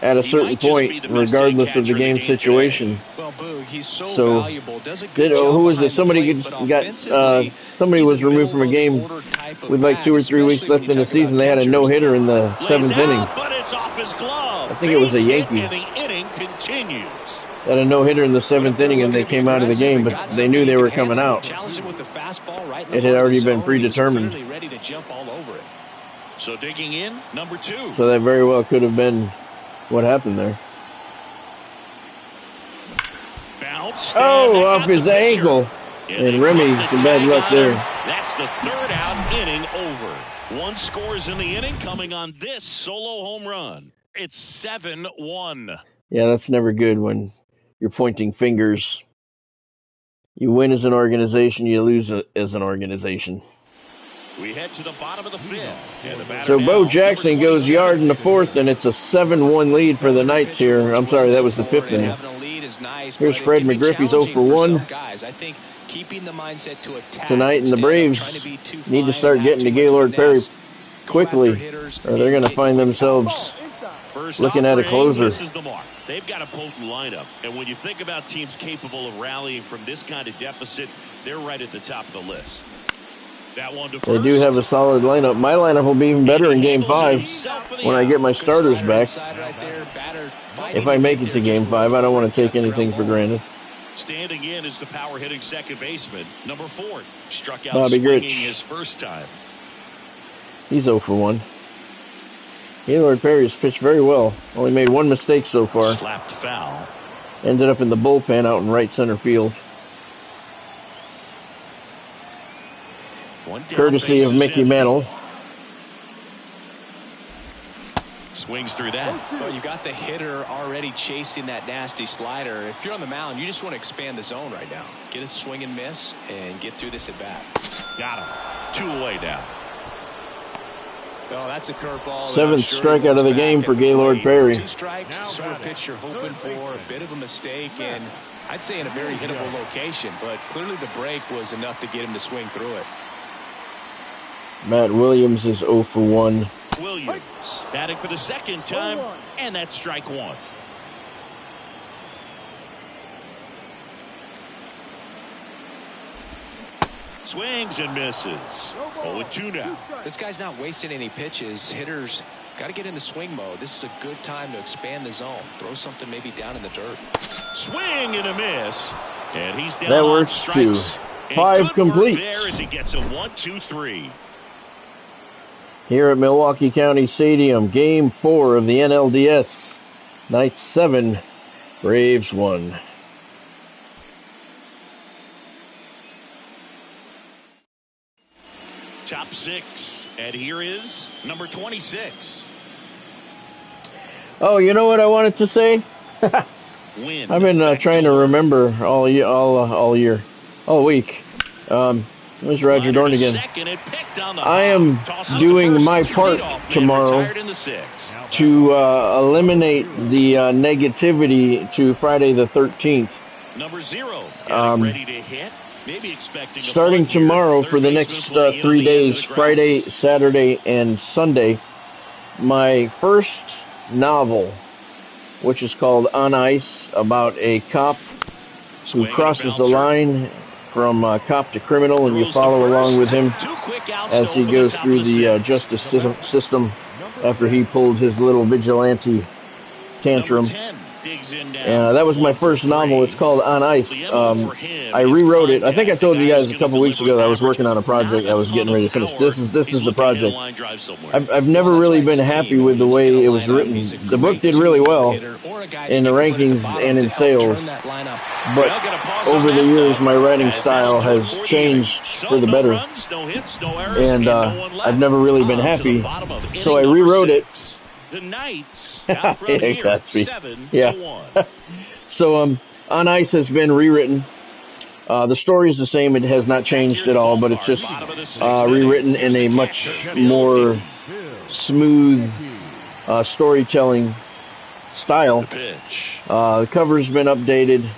at a certain point, regardless of the game situation.
Well, Boog, he's so valuable.
Who was it? Somebody somebody was removed from a game with like 2 or 3 weeks left in the season. They had a no-hitter in the 7th inning.
But it's off his glove.
I think it was a Yankee.
And the inning continues.
Had a no-hitter in the 7th inning, and they came out of the game, but they knew they were coming out. It had already been predetermined.
So digging in, number 2.
So that very well could have been what happened there. Off his ankle. And Remy, some bad luck there.
That's the 3rd out, inning over. 1 scores in the inning coming on this solo home run. It's 7-1.
Yeah, that's never good when you're pointing fingers. You win as an organization, you lose as an organization.
We head to the bottom of the 5th.
So Bo Jackson goes yard in the 4th, and it's a 7-1 lead for the Knights here. I'm sorry, that was the 5th inning. Here's Fred McGriff. He's 0 for 1. Tonight, and the Braves need to start getting to Gaylord Perry quickly, or they're going to find themselves looking at a closer.
They've got a potent lineup, and when you think about teams capable of rallying from this kind of deficit, they're right at the top of the list. That one to first.
They do have a solid lineup. My lineup will be even better in Game 5 when I get my starters back. If I make it to Game 5, I don't want to take anything for granted.
Standing in is the power-hitting second baseman, number 4. Struck out
Bobby
swinging
Grich.
his first time.
He's 0 for 1. Gaylord Perry's pitched very well. Only made 1 mistake so far.
Slapped foul.
Ended up in the bullpen out in right center field. Courtesy of Mickey Mantle.
Swings through that.
Well, you got the hitter already chasing that nasty slider. If you're on the mound, you just want to expand the zone right now. Get a swing and miss and get through this at bat.
Got him. 2 away now.
Oh, that's a curveball.
7th strikeout of the game for Gaylord Perry.
2 strikes, sort of pitch you're hoping for, a bit of a mistake, and I'd say in a very hittable location, but clearly the break was enough to get him to swing through it.
Matt Williams is 0 for 1.
Williams batting for the 2nd time, and that's strike 1. Swings and misses. 0-2 now.
This guy's not wasting any pitches. Hitters got to get into swing mode. This is a good time to expand the zone. Throw something maybe down in the dirt.
Swing and a miss. And he's down
that
on
works
strikes.
too. 5 complete.
There as he gets a 1-2-3.
Here at Milwaukee County Stadium, Game 4 of the NLDS. Knights 7, Braves 1.
Top 6, and here is number 26.
Oh, you know what I wanted to say?
Win.
I've been trying to remember all week. There's Roger Dorn again. I am doing my part tomorrow to eliminate the negativity to Friday the 13th.
Number 0, ready to hit. Maybe expecting
starting tomorrow for the next 3 days, Friday, Saturday, and Sunday, my first novel, which is called On Ice, about a cop who crosses the line from cop to criminal, and you follow along with him as he goes through the justice system after he pulled his little vigilante tantrum. That was my first novel. It's called On Ice. I rewrote it. I think I told you guys a couple weeks ago that I was working on a project I was getting ready to finish. This is the project. I've never really been happy with the way it was written. The book did really well in the rankings and in sales, but over the years my writing style has changed for the better, and I've never really been happy. So I rewrote it.
The Knights out front here, 7-1.
So On Ice has been rewritten. The story is the same. It has not changed at all, but it's just rewritten in a much more smooth storytelling style. The cover's been updated.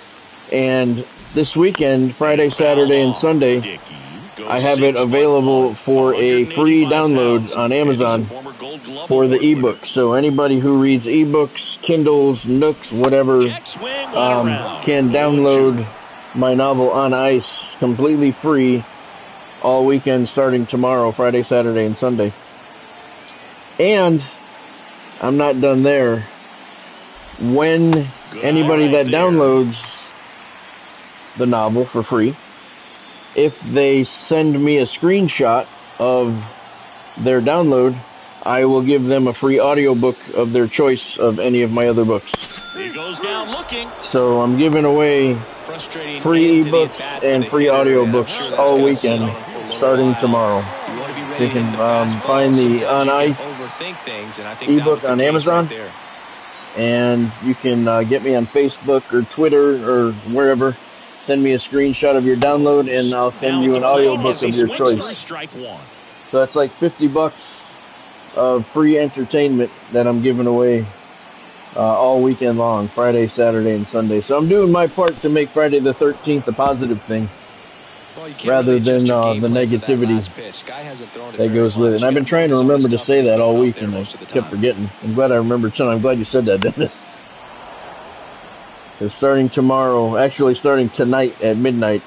And this weekend, Friday, Saturday, and Sunday, I have it available for a free download on Amazon for the ebook. So anybody who reads ebooks, Kindles, Nooks, whatever, can download my novel On Ice completely free all weekend starting tomorrow, Friday, Saturday, and Sunday. And I'm not done there. When anybody that downloads the novel for free, if they send me a screenshot of their download, I will give them a free audiobook of their choice of any of my other books.
He goes down looking.
So I'm giving away free ebooks and free audiobooks all weekend starting tomorrow. You can find the On Ice ebook on Amazon, and you can get me on Facebook or Twitter or wherever. Send me a screenshot of your download, and I'll send you an audiobook of your choice. So that's like $50 of free entertainment that I'm giving away all weekend long, Friday, Saturday, and Sunday. So I'm doing my part to make Friday the 13th a positive thing, rather than the negativity that goes with it. And I've been trying to remember to say that all week, and I kept forgetting. I'm glad I remembered tonight. I'm glad you said that, Dennis. It's starting tomorrow, actually starting tonight at midnight.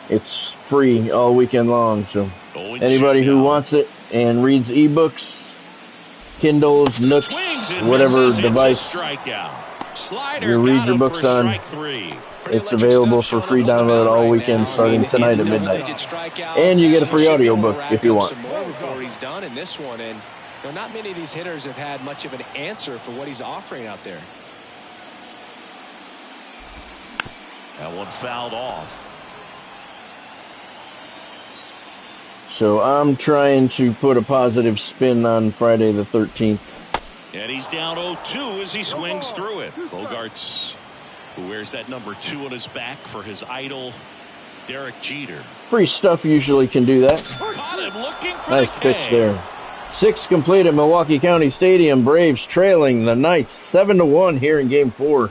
It's free all weekend long. So anybody who wants it and reads ebooks, Kindles, Nooks, whatever device you read your books on, it's available for free download all weekend starting tonight at midnight. And you get a free audiobook if you want.
Not many of these hitters have had much of an answer for what he's offering out there.
That one fouled off.
So I'm trying to put a positive spin on Friday the 13th.
And he's down 0-2 as he swings through it. Bogarts, who wears that number 2 on his back for his idol, Derek Jeter.
Free stuff usually can do that.
Caught him looking for
nice pitch there. 6 complete at Milwaukee County Stadium. Braves trailing the Knights 7-1 here in Game 4.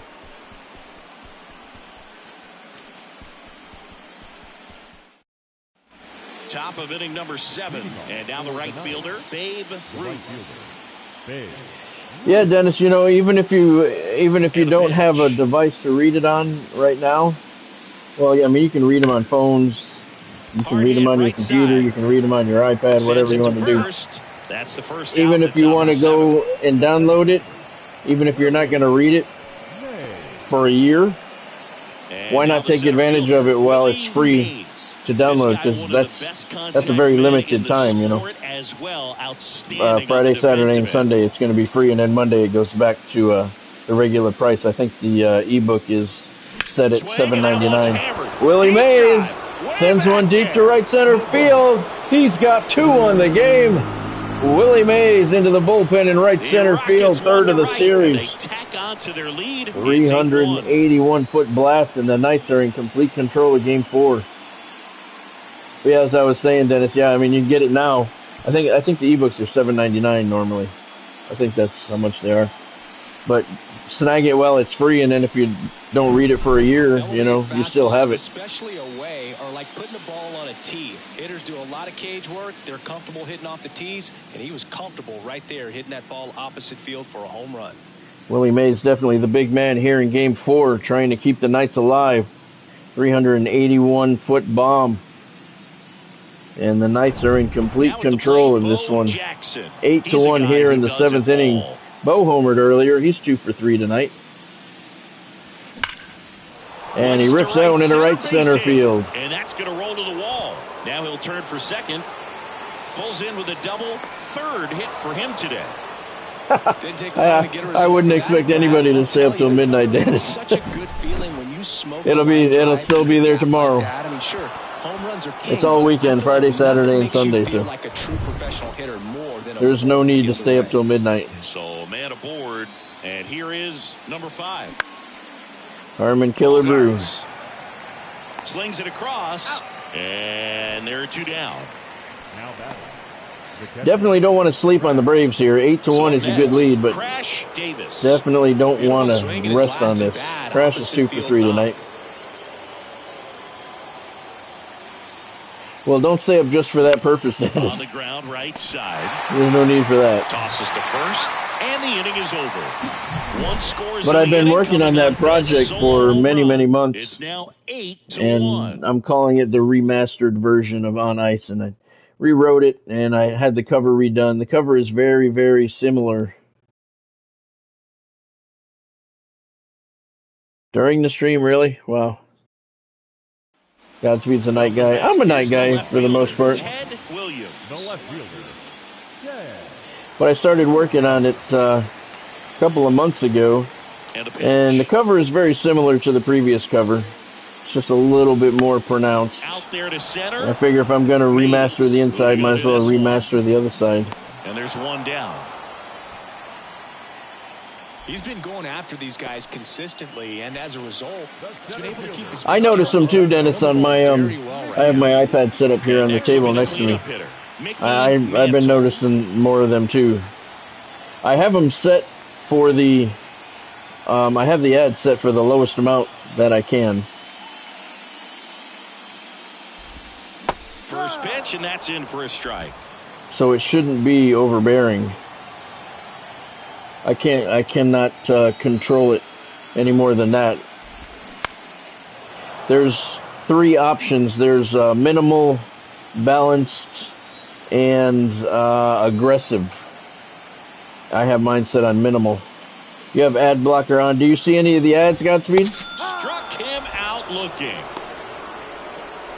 Top of inning number 7, and now the right fielder, Babe Ruth.
Yeah, Dennis. You know, even if you don't have a device to read it on right now, well, I mean, you can read them on phones, you can read them on your computer, you can read them on your iPad, whatever you want to do.
That's the first.
Even if you want to go and download it, even if you're not going to read it for a year, why not take advantage of it while it's free to download, because that's a very limited time, you know. Friday, Saturday, and Sunday it's going to be free, and then Monday it goes back to the regular price. I think the ebook is set at $7.99. Willie Mays sends one deep to right center field. He's got 2 on the game. Willie Mays into the bullpen in right center field, third of the series. 381-foot blast, and the Knights are in complete control of Game 4. But yeah, as I was saying, Dennis, yeah, I mean, you can get it now. I think the ebooks are $7.99 normally. I think that's how much they are. But snag it while it's free, and then if you don't read it for a year, you know, you still have it.
Especially away, are like putting the ball on a tee. Hitters do a lot of cage work. They're comfortable hitting off the tees, and he was comfortable right there hitting that ball opposite field for a home run.
Willie Mays definitely the big man here in Game 4, trying to keep the Knights alive. 381-foot bomb. And the Knights are in complete control of this one. 8-1 here in the 7th inning. Bo homered earlier. He's 2 for 3 tonight. And he rips that one into right center field.
And that's going to roll to the wall. Now he'll turn for second. Pulls in with a double. 3rd hit for him today.
I wouldn't expect anybody to stay up till midnight, Dennis.
Such a good feeling when you smoke.
It'll still be there tomorrow.
I mean, sure. Home runs are king.
It's all weekend, Friday, Saturday, and Sunday, so
like a true professional hitter more than
there's no need to stay up till midnight.
So man aboard, and here is number 5.
Harmon Killebrew
slings it across, and there are 2 down.
Definitely don't want to sleep on the Braves here. 8-1 is a good lead, but definitely don't want to rest on this. Crash is 2 for 3 tonight. Well, don't stay up just for that purpose, Dennis.
On the ground, right side.
There's no need for that.
Tosses to first, and the inning is over. One scores.
But I've been working on that project for many, many months.
It's now 8-1.
And I'm calling it the remastered version of On Ice, and I rewrote it, and I had the cover redone. The cover is very, very similar. During the stream, really? Wow. Godspeed's a night guy. I'm a night guy for the most part.
Ted Williams.
The left fielder.
But I started working on it a couple of months ago, and the cover is very similar to the previous cover. It's just a little bit more pronounced.
Out there to center.
I figure if I'm going to remaster the inside, might as well remaster the other side.
And there's one down.
He's been going after these guys consistently, and as a result, he's been able to keep his...
I noticed them too, Dennis, on my I have my iPad set up here on the table next to me. I've been noticing more of them too. I have them set for the I have the ad set for the lowest amount that I can.
First pitch, and that's in for a strike.
So it shouldn't be overbearing. I cannot control it any more than that. There's 3 options. There's minimal, balanced, and aggressive. I have mine set on minimal. You have ad blocker on. Do you see any of the ads, Godspeed?
Struck him out looking.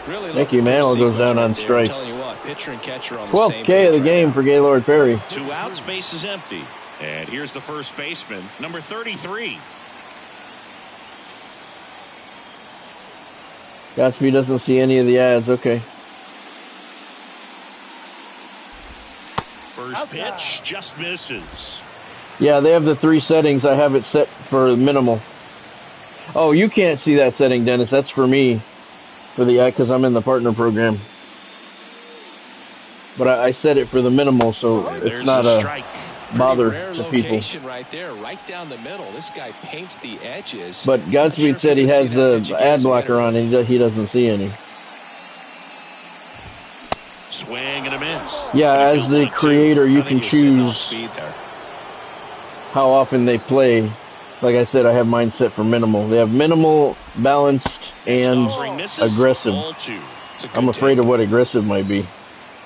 Really,
Mickey Mantle goes down on strikes. 12K of the game for Gaylord Perry.
2 outs, base is empty. And here's the first baseman, number 33.
Godspeed doesn't see any of the ads. Okay.
First pitch just misses.
Yeah, they have the 3 settings. I have it set for minimal. Oh, you can't see that setting, Dennis. That's for me, for the because I'm in the partner program. But I set it for the minimal, so it's not a bother to people.
Right there, right down the middle. This guy paints the edges.
But Godspeed said he has the ad blocker on, and he doesn't see any.
Swing and a miss.
Yeah, as the creator, you can choose how often they play. Like I said, I have mine set for minimal. They have minimal, balanced, and aggressive. I'm afraid of what aggressive might be,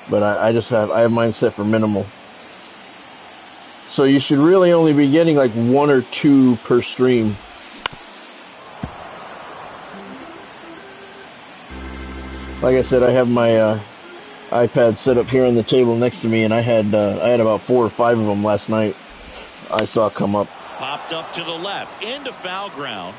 but I have mine set for minimal. So you should really only be getting like 1 or 2 per stream. Like I said, I have my iPad set up here on the table next to me, and I had about 4 or 5 of them last night. I saw come up.
Popped up to the left, into foul ground,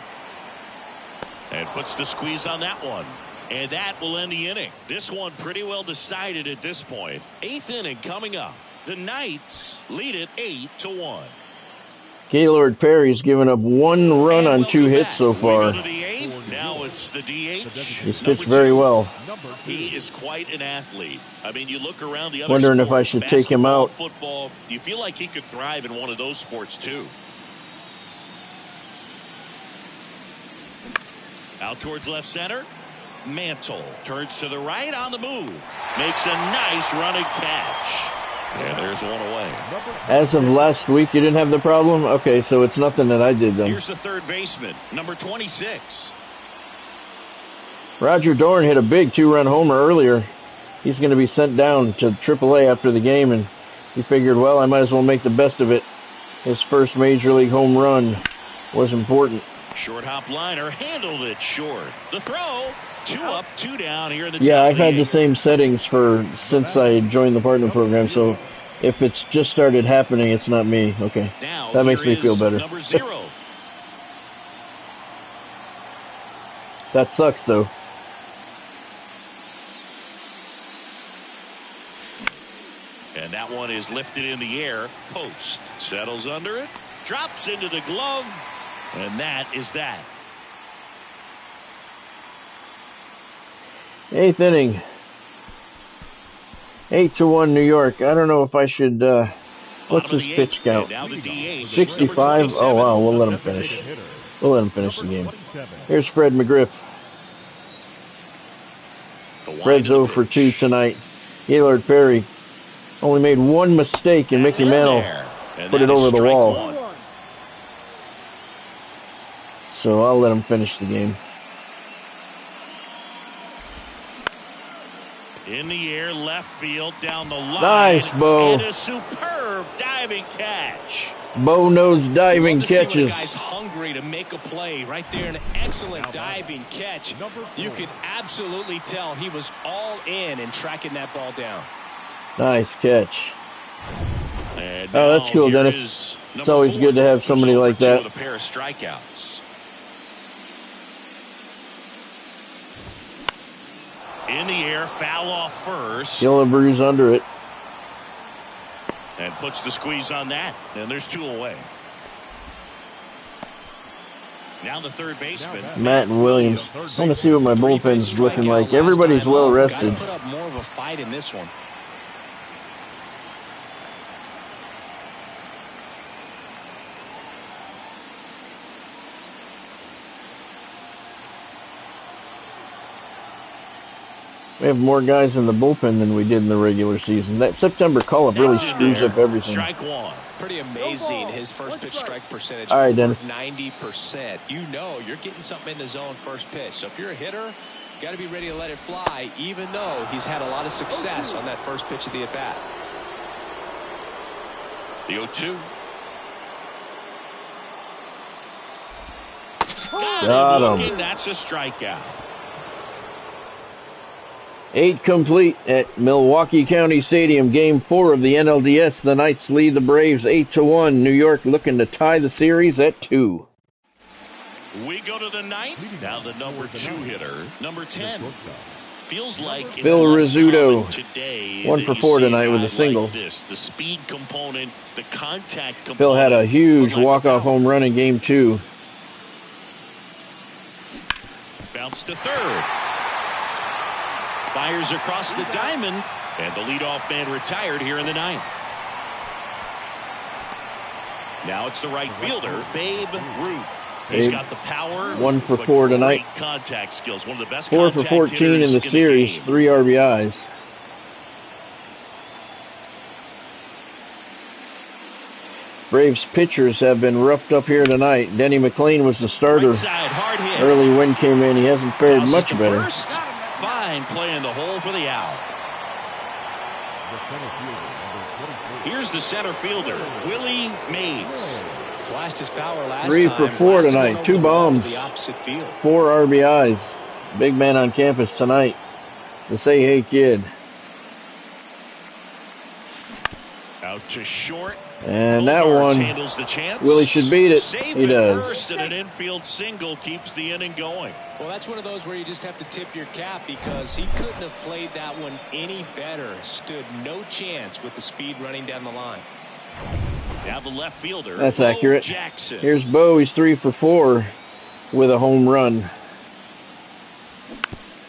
and puts the squeeze on that one. And that will end the inning. This one pretty well decided at this point. 8th inning coming up. The Knights lead it 8-1.
Gaylord Perry's given up 1 run on 2 hits so far.
Now it's the DH.
He's pitched very well.
He is quite an athlete. I mean, you look around the other
wondering
sports,
if I should take him out.
Football, you feel like he could thrive in one of those sports too. Out towards left center. Mantle turns to the right on the move. Makes a nice running catch. And there's one away.
As of last week, you didn't have the problem? Okay, so it's nothing that I did then.
Here's the third baseman, number 26.
Roger Dorn hit a big 2-run homer earlier. He's going to be sent down to AAA after the game, and he figured, well, I might as well make the best of it. His first major league home run was important.
Short hop liner, handled it short. The throw. 2 up, 2 down here in the
Yeah, I've had the same settings since I joined the partner program, so if it's just started happening, it's not me. Okay,
now,
that makes me feel better.
Number 0.
That sucks, though.
And that one is lifted in the air. Post settles under it, drops into the glove, and that is that.
8th inning. 8-1 New York. I don't know if I should, what's his pitch count? 65? Oh, wow, we'll let him finish. We'll let him finish the game. Here's Fred McGriff. Fred's 0 for 2 tonight. Gaylord Perry only made one mistake, and Mickey Mantle put it over the wall. So I'll let him finish the game.
In the air, left field, down the line.
Nice, Bo.
And a superb diving catch.
Bo knows diving catches.
See when a guy's hungry to make a play right there. An excellent diving catch. You could absolutely tell he was all in tracking that ball down.
Nice catch. Oh, that's cool, Dennis. It's always good to have somebody like that.
A pair of strikeouts. In the air, foul off first.
Gillibrews under it.
And puts the squeeze on that. And there's 2 away. Now the third baseman.
Matt and Williams. I want to see what my bullpen's looking like. Everybody's well rested.
Put up more of a fight in this one.
We have more guys in the bullpen than we did in the regular season. That September call-up really screws up everything.
Strike one.
Pretty amazing, his first pitch strike percentage.
All right, Dennis.
90%. You know you're getting something in the zone first pitch. So if you're a hitter, you got to be ready to let it fly, even though he's had a lot of success on that first pitch of the at-bat.
The 0-2.
Got him.
That's a strikeout.
8 complete at Milwaukee County Stadium. Game 4 of the NLDS. The Knights lead the Braves 8-1. New York looking to tie the series at 2.
We go to the 9th. Now the number 2 hitter, number 10. Feels like
Phil Rizzuto,
today
1 for 4 tonight with a single.
Like this, the speed component, the contact component.
Phil had a huge walk-off home run in Game 2.
Bounce to third. Fires across the diamond, and the leadoff man retired here in the 9th. Now it's the right fielder, Babe Ruth. He's got the power.
1 for 4 tonight.
Contact skills, one of the best.
4 for 14 in the series, 3 RBIs. Braves pitchers have been roughed up here tonight. Denny McLean was the starter.
Right side, hard hit.
Early wind came in. He hasn't fared much better.
First. Fine play in the hole for the out. Here's the center fielder, Willie Mays.
Flashed his power last
3 for 4 tonight. 2 bombs. 4 RBIs. Big man on campus tonight. To say, hey, kid.
Out to short.
And that one, Willie should beat it. He does.
First, and an infield single keeps the inning going.
Well, that's one of those where you just have to tip your cap because he couldn't have played that one any better. Stood no chance with the speed running down the line.
Now the left fielder.
That's accurate.
Jackson.
Here's Bo. He's 3 for 4 with a home run.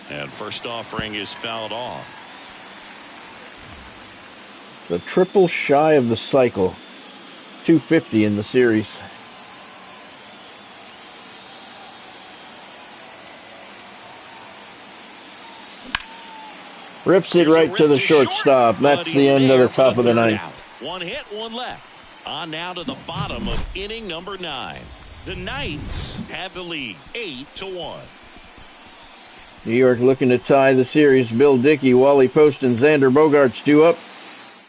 And first offering is fouled off.
The triple shy of the cycle. 250 in the series. Rips it right to the shortstop. That's the end of the top of the 9th.
1 hit, 1 left. On now to the bottom of inning number 9. The Knights have the lead 8-1.
New York looking to tie the series. Bill Dickey, Wally Post, and Xander Bogaerts due up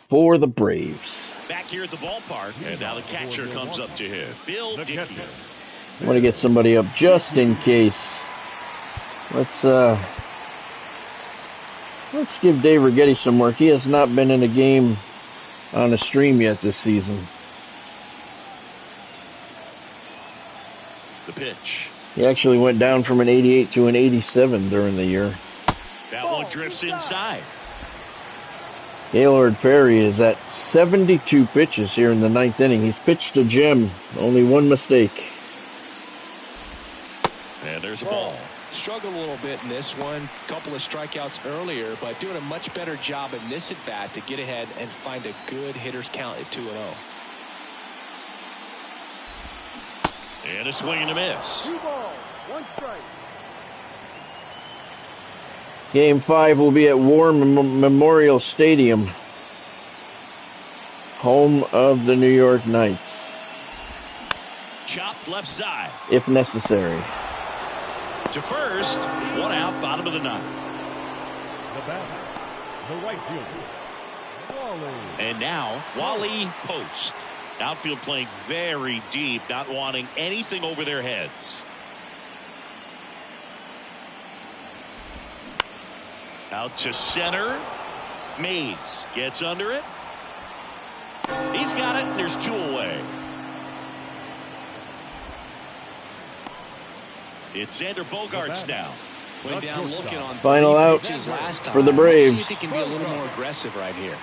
for the Braves.
Back here at the ballpark, and now the catcher comes up to hit. Bill Dickey.
I want to get somebody up just in case. Let's give Dave Rigetti some work. He has not been in a game on a stream yet this season.
The pitch.
He actually went down from an 88 to an 87 during the year.
That one drifts inside.
Gaylord Perry is at 72 pitches here in the 9th inning. He's pitched a gem. Only 1 mistake.
And there's a ball.
Struggled a little bit in this one. Couple of strikeouts earlier, but doing a much better job in this at-bat to get ahead and find a good hitter's count at 2-0.
And a swing and a miss.
2 balls, 1 strike.
Game 5 will be at War Memorial Stadium, home of the New York Knights.
Chopped left side.
If necessary.
To first, one out, bottom of the ninth.
The batter, the right fielder, Wally.
And now, Wally Post. Outfield playing very deep, not wanting anything over their heads. Out to center. Mays gets under it. He's got it, and there's 2 away. It's Xander Bogaerts now.
Went down looking on
final out for the Braves.
See if he can be a little more aggressive right here.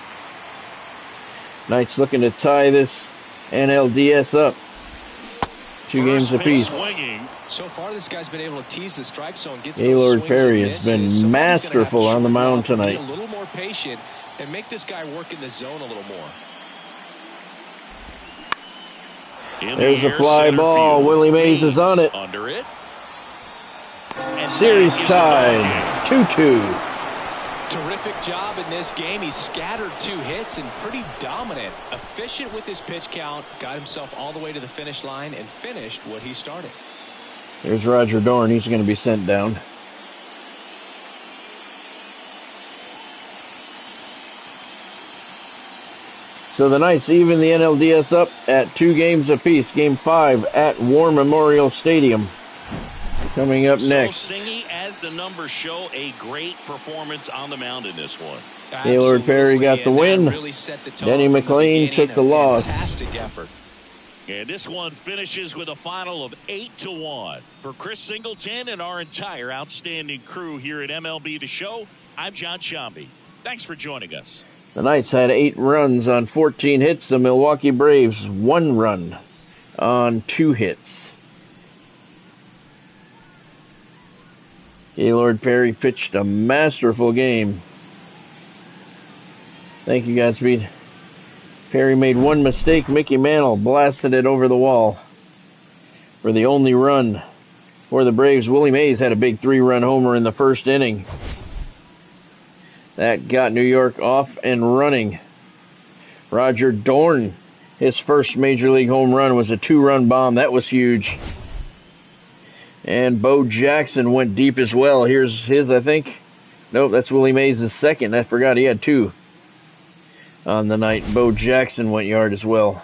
Knights looking to tie this NLDS up. 2 games apiece.
So far, this guy's been able to tease the strike zone.
Gaylord Perry has been masterful on the mound tonight.
Be a little more patient and make this guy work in the zone a little more.
There's a fly ball. Willie Mays is on it.
Under it.
Series tied 2-2.
Terrific job in this game. He scattered 2 hits and pretty dominant. Efficient with his pitch count. Got himself all the way to the finish line and finished what he started.
There's Roger Dorn. He's going to be sent down. So the Knights even the NLDS up at 2 games apiece. Game 5 at War Memorial Stadium. Coming up next.
So Singy, as the numbers show, a great performance on the mound in this one.
Gaylord Perry got the win.
Really set the tone.
Denny McLean took the loss.
Fantastic effort.
And this one finishes with a final of 8-1. For Chris Singleton and our entire outstanding crew here at MLB The Show, I'm John Shambi. Thanks for joining us.
The Knights had 8 runs on 14 hits. The Milwaukee Braves 1 run on 2 hits. Gaylord Perry pitched a masterful game. Thank you, Godspeed. Perry made 1 mistake. Mickey Mantle blasted it over the wall for the only run for the Braves. Willie Mays had a big 3-run homer in the first inning. That got New York off and running. Roger Dorn, his first Major League home run was a 2-run bomb. That was huge. And Bo Jackson went deep as well. Here's his, I think. Nope, that's Willie Mays' second. I forgot he had 2 on the night. Bo Jackson went yard as well.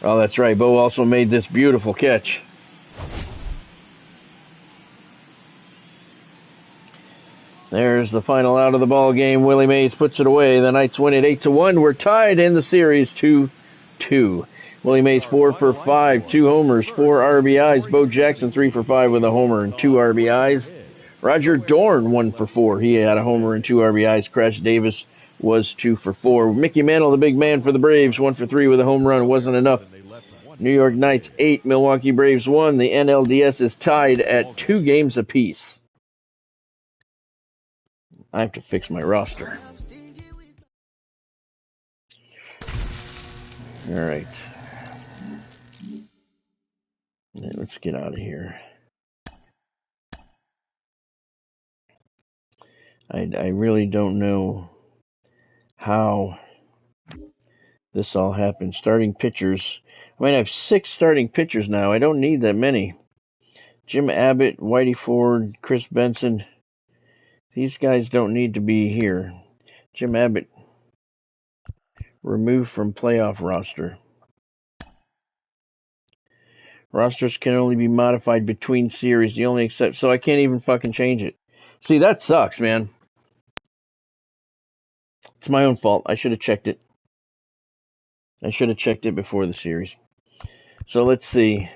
Oh, that's right. Bo also made this beautiful catch. There's the final out of the ball game. Willie Mays puts it away. The Knights win it 8-1. We're tied in the series 2-2. Willie Mays 4 for 5, 2 homers, 4 RBIs. Bo Jackson 3 for 5 with a homer and 2 RBIs. Roger Dorn 1 for 4. He had a homer and 2 RBIs. Crash Davis was 2 for 4. Mickey Mantle, the big man for the Braves, 1 for 3 with a home run. Wasn't enough. New York Knights 8, Milwaukee Braves 1. The NLDS is tied at 2 games apiece. I have to fix my roster. All right. Let's get out of here. I really don't know how this all happened. Starting pitchers. I mean, I have 6 starting pitchers now. I don't need that many. Jim Abbott, Whitey Ford, Chris Benson. These guys don't need to be here. Jim Abbott removed from playoff roster. Rosters can only be modified between series. The only except, so I can't even fucking change it. See, that sucks, man. It's my own fault. I should have checked it. I should have checked it before the series. So let's see.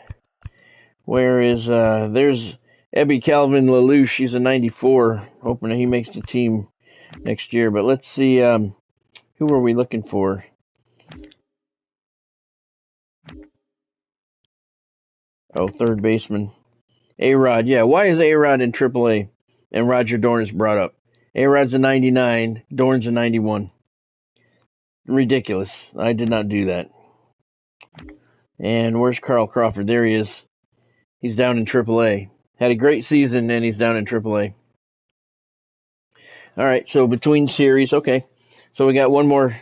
Where is, there's Ebby Calvin Lelouch. She's a 94. Hoping he makes the team next year. But let's see, who are we looking for? Oh, third baseman. A-Rod. Yeah, why is A-Rod in AAA? And Roger Dorn is brought up. A-Rod's a 99. Dorn's a 91. Ridiculous. I did not do that. And where's Carl Crawford? There he is. He's down in AAA. Had a great season, and he's down in AAA. All right, so between series, okay. So we got one more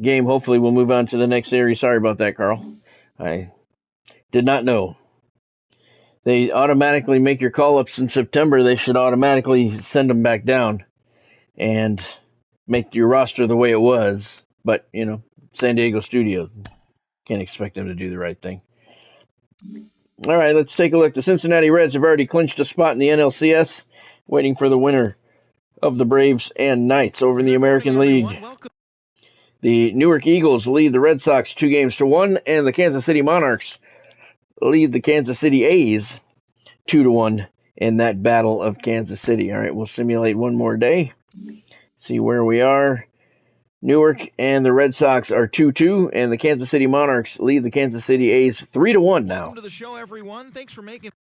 game. Hopefully we'll move on to the next series. Sorry about that, Carl. I did not know. They automatically make your call-ups in September. They should automatically send them back down and make your roster the way it was. But, you know, San Diego Studios, can't expect them to do the right thing. All right, let's take a look. The Cincinnati Reds have already clinched a spot in the NLCS, waiting for the winner of the Braves and Knights over in the American League. The Newark Eagles lead the Red Sox 2-1, and the Kansas City Monarchs lead the Kansas City A's 2-1 in that battle of Kansas City. All right, we'll simulate one more day, see where we are. Newark and the Red Sox are 2-2, and the Kansas City Monarchs lead the Kansas City A's 3-1 now.
Welcome to the show, everyone. Thanks for making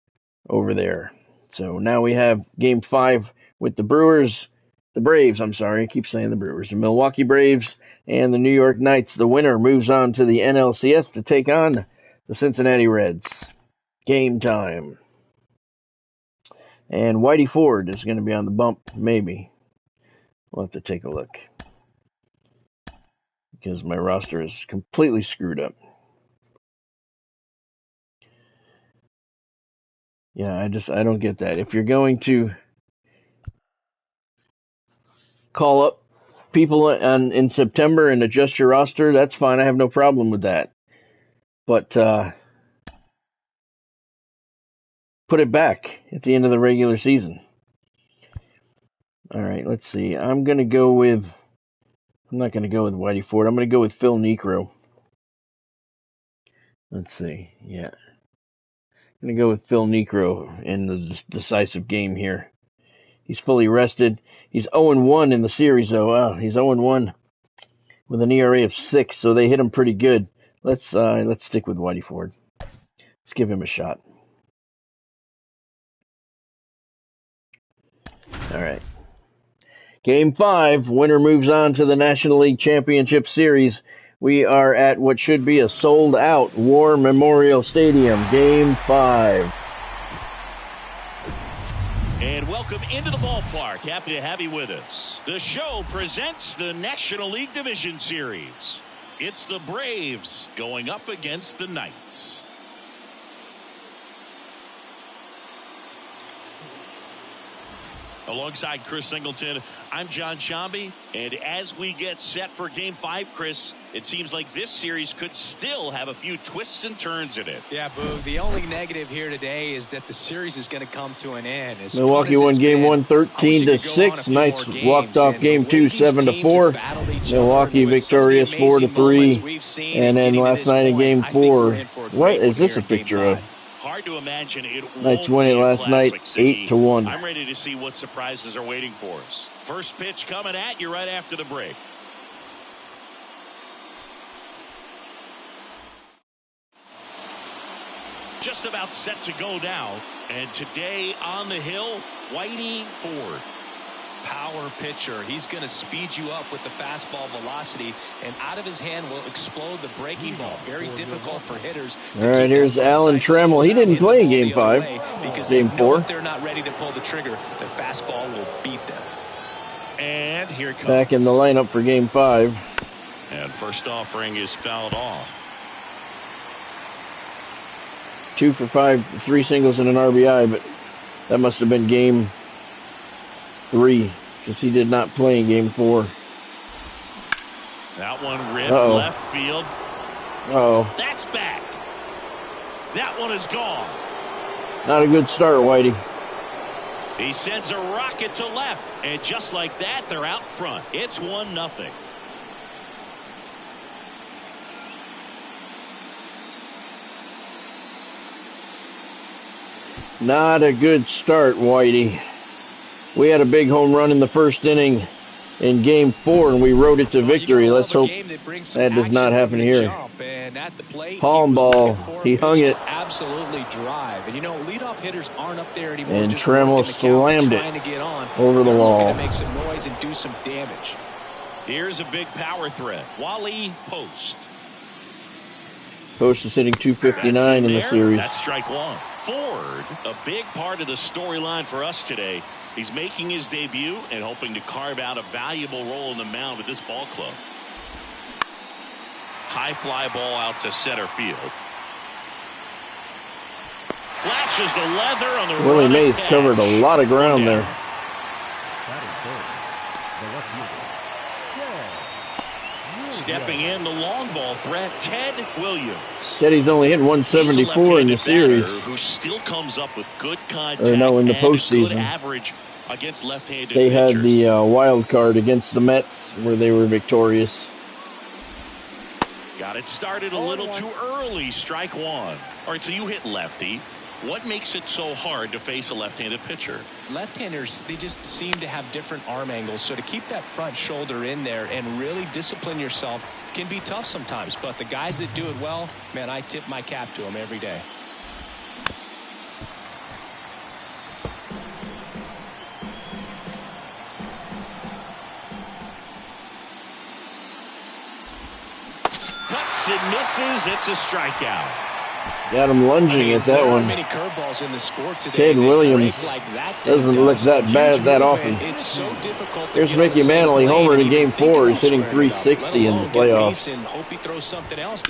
over there. So now we have Game 5 with the Braves, I keep saying the Brewers, the Milwaukee Braves and the New York Knights. The winner moves on to the NLCS to take on the Cincinnati Reds. Game time. And Whitey Ford is going to be on the bump, maybe. We'll have to take a look, because my roster is completely screwed up. Yeah, I don't get that. If you're going to call up people in September and adjust your roster, that's fine. I have no problem with that. But put it back at the end of the regular season. All right, let's see. I'm not going to go with Whitey Ford. I'm going to go with Phil Niekro. Let's see. Yeah. I'm going to go with Phil Niekro in the decisive game here. He's fully rested. He's 0-1 in the series, though. Wow, he's 0-1 with an ERA of 6, so they hit him pretty good. Let's stick with Whitey Ford. Let's give him a shot. All right. Game 5, winner moves on to the National League Championship Series. We are at what should be a sold-out War Memorial Stadium. Game 5.
And welcome into the ballpark. Happy to have you with us. The show presents the National League Division Series. It's the Braves going up against the Knights. Alongside Chris Singleton, I'm John Shambi, and as we get set for Game 5, Chris, it seems like this series could still have a few twists and turns in it.
Yeah, Boo. The only negative here today is that the series is going to come to an end.
Milwaukee won Game 1 13-6. Knights walked off Game 2 7-4. Milwaukee victorious 4-3. And then last night in Game 4, what is this a picture of?
Hard to imagine it
Knights won it last night 8-1.
I'm ready to see what surprises are waiting for us. First pitch coming at you right after the break. Just about set to go now. And today on the hill, Whitey Ford.
Power pitcher. He's going to speed you up with the fastball velocity, and out of his hand will explode the breaking ball. Very difficult for hitters.
All right, here's Alan Trammell. He didn't play in Game 5.
Because
Game 4.
If they're not ready to pull the trigger, the fastball will beat them.
And here it comes.
Back in the lineup for Game 5.
And first offering is fouled off.
2 for 5, 3 singles and an RBI, but that must have been Game 3, because he did not play in Game 4.
That one ripped left field. That's back. That one is gone.
Not a good start, Whitey.
He sends a rocket to left, and just like that, they're out front. It's 1-0.
Not a good start, Whitey. We had a big home run in the first inning in Game 4, and we rode it to victory. Let's hope that does not happen here. Palm ball, he hung it.
Absolutely drive. And leadoff hitters aren't up there anymore.
And Trammell slammed it over the wall.
To make some noise and do some damage.
Here's a big power threat. Wally Post.
Post is hitting 259 in the series.
That's strike one. Ford, a big part of the storyline for us today. He's making his debut and hoping to carve out a valuable role in the mound with this ball club. High fly ball out to center field. Flashes the leather on the
Willie Mays covered a lot of ground there.
Stepping in, the long ball threat, Ted Williams.
Teddy's only hit 174 in the series.
Who still comes up with good contact
or no, in the postseason.
Good average against left-handed
They
pitchers.
had the wild card against the Mets where they were victorious.
Got it started a little too early. Strike one. All right, so you hit lefty. What makes it so hard to face a left-handed pitcher?
Left-handers, they just seem to have different arm angles. So to keep that front shoulder in there and really discipline yourself can be tough sometimes. But the guys that do it well, man, I tip my cap to them every day.
Cuts and misses. It's a strikeout.
Got him lunging at that one.
Many curveballs in the sport today.
Ted Williams doesn't look that bad that often.
It's so difficult.
Here's Mickey Mantle. He homered in Game 4. He's hitting 360 in the playoffs.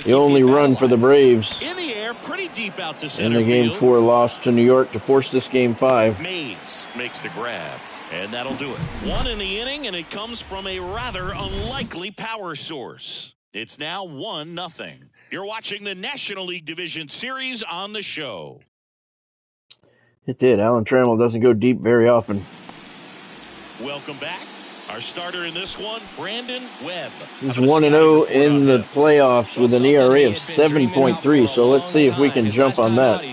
The only run for the Braves
In the air, pretty deep out to
in
center
the Game
field.
4 loss to New York to force this Game 5.
Mays makes the grab, and that'll do it. One in the inning, and it comes from a rather unlikely power source. It's now 1-0. You're watching the National League Division Series on the show.
It did. Alan Trammell doesn't go deep very often.
Welcome back. Our starter in this one, Brandon Webb.
He's 1-0 in the playoffs with an ERA of 7.3, so let's see if we can jump on that.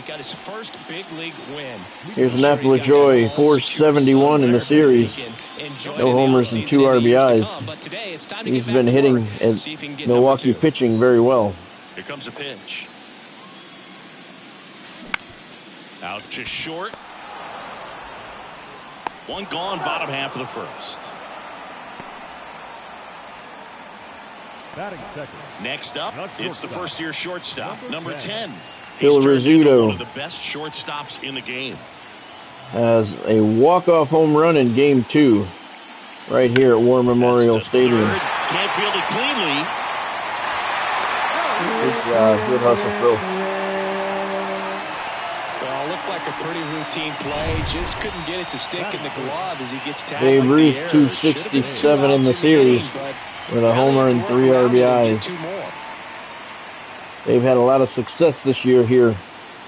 Here's Napa LaJoy, 471 in the series. No homers and 2 RBIs. He's been hitting and Milwaukee pitching very well.
Here comes a pitch. Out to short. One gone, bottom half of the first. Next up, it's the first-year shortstop, number 10.
Phil Rizzuto.
One of the best shortstops in the game.
Has a walk-off home run in Game 2 right here at War Memorial Stadium.
Third. Can't field it cleanly.
Good hustle, Phil.
Well, looked like a pretty routine play. Just couldn't get it to stick in the glove as he gets tackled.
Babe Ruth, 267 in the series with a homer and 3 RBIs. They've had a lot of success this year here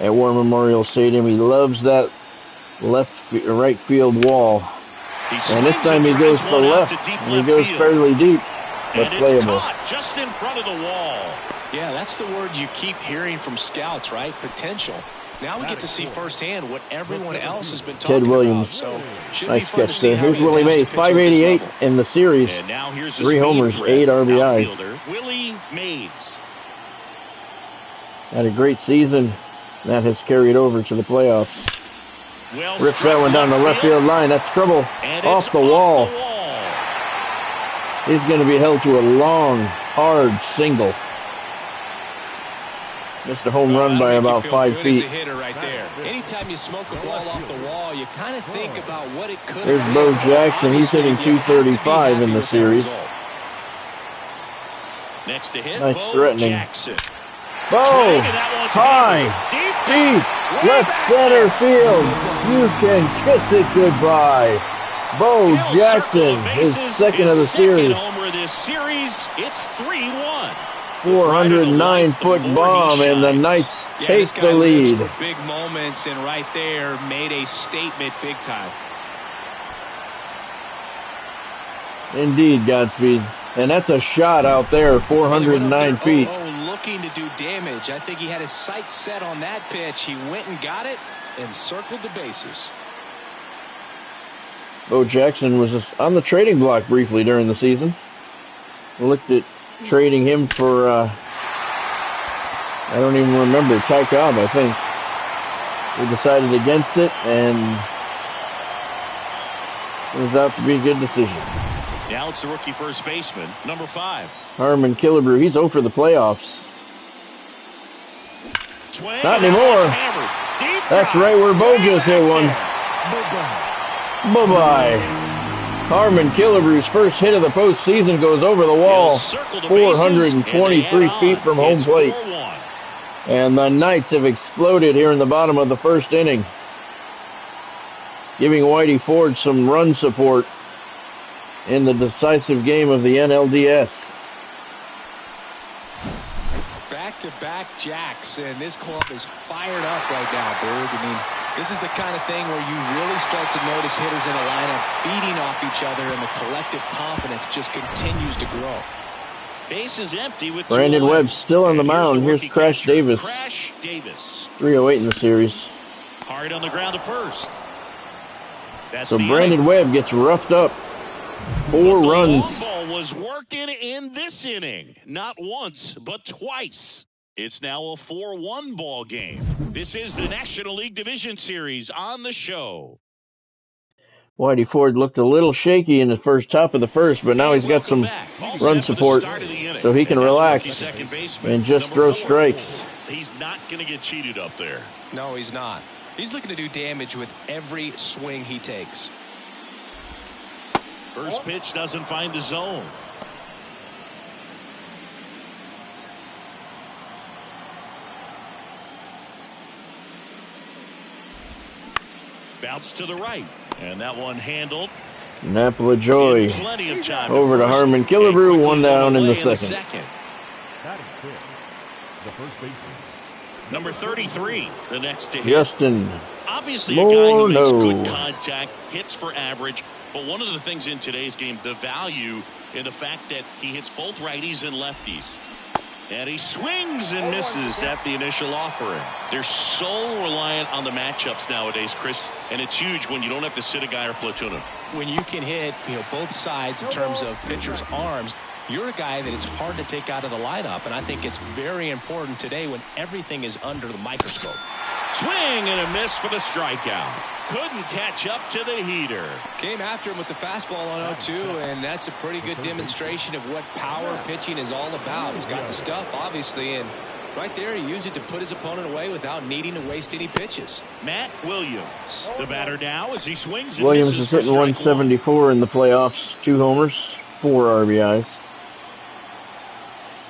at War Memorial Stadium. He loves that right field wall. And this time he goes to left, and he goes fairly deep, but playable.
Just in front of the wall.
Yeah, that's the word you keep hearing from scouts, right? Potential. Now we get to see firsthand what everyone else has been talking
Ted Williams.
about. So
nice catch there. Here's Willie Mays, 588 in the series. 3 homers, 8 RBIs.
Willie Mays.
Had a great season. That has carried over to the playoffs. Rips that one down the left field line. That's trouble. Off the wall. He's going to be held to a long, hard single. Missed a home run by about 5 feet.
Right there. Anytime you smoke a ball off the wall, you kind of think about what it could.
There's Bo Jackson. He's hitting 235 in the series.
Next to hit,
nice
Bo
threatening.
Jackson.
Bo, high, deep, left center field. You can kiss it goodbye. Bo Jackson, his second of the series.
Homer of this series. It's 3-1.
409-foot bomb, and the Knights take the lead.
For big moments, and right there made a statement big time.
Indeed, Godspeed. And that's a shot out there, 409 feet.
Looking to do damage. I think he had his sights set on that pitch. He went and got it and circled the bases.
Bo Jackson was on the trading block briefly during the season. Looked at trading him for, I don't even remember, Ty Cobb, I think. We decided against it, and it turns out to be a good decision.
Now it's the rookie first baseman, number 5.
Harmon Killebrew, he's 0 for the playoffs.
Swing,
Not anymore. That's right where Bo just hit one. Bye-bye. Harmon Killebrew's first hit of the postseason goes over the wall, 423 feet from home plate. And the Knights have exploded here in the bottom of the first inning, giving Whitey Ford some run support in the decisive game of the NLDS.
Back-to-back jacks, and this club is fired up right now, Berg. I mean, this is the kind of thing where you really start to notice hitters in a lineup feeding off each other, and the collective confidence just continues to grow.
Base is empty with
Brandon Webb still on the mound. Here's Crash Davis. 308 in the series.
Hard on the ground to first.
So Brandon Webb gets roughed up. 4 runs.
The long ball was working in this inning. Not once, but twice. It's now a 4-1 ball game. This is the National League Division Series on the show.
Whitey Ford looked a little shaky in the top of the first, but now he's got some run support, so he can relax and just throw strikes.
He's not going to get cheated up there.
No, he's not. He's looking to do damage with every swing he takes.
First pitch doesn't find the zone. Bounce to the right. And that one handled.
Napa Joy over to Harmon Killebrew. 1 down in the second.
Number 33, the next to hit.
Justin.
Obviously a guy who makes good contact, hits for average. But one of the things in today's game, the value in the fact that he hits both righties and lefties. And he swings and misses at the initial offering. They're so reliant on the matchups nowadays, Chris, and it's huge when you don't have to sit a guy or platoon him.
When you can hit, both sides in terms of pitchers' arms, you're a guy that it's hard to take out of the lineup, and I think it's very important today when everything is under the microscope.
Swing and a miss for the strikeout. Couldn't catch up to the heater.
Came after him with the fastball on 0-2, and that's a pretty good demonstration of what power pitching is all about. He's got the stuff, obviously, and right there he used it to put his opponent away without needing to waste any pitches.
Matt Williams, the batter now as he swings and
Williams is hitting 174 in the playoffs. 2 homers, 4 RBIs.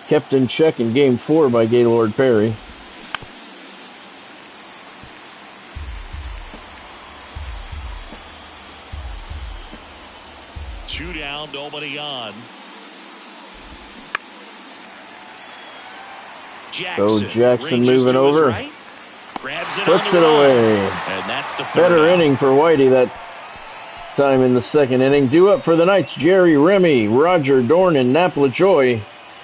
Kept in check in Game 4 by Gaylord Perry.
Two down, nobody on.
Jackson moving over.
Right. Grabs it,
puts it away.
And that's the
better inning for Whitey that time in the second inning. Due up for the Knights, Jerry Remy, Roger Dorn, and Napa Joy.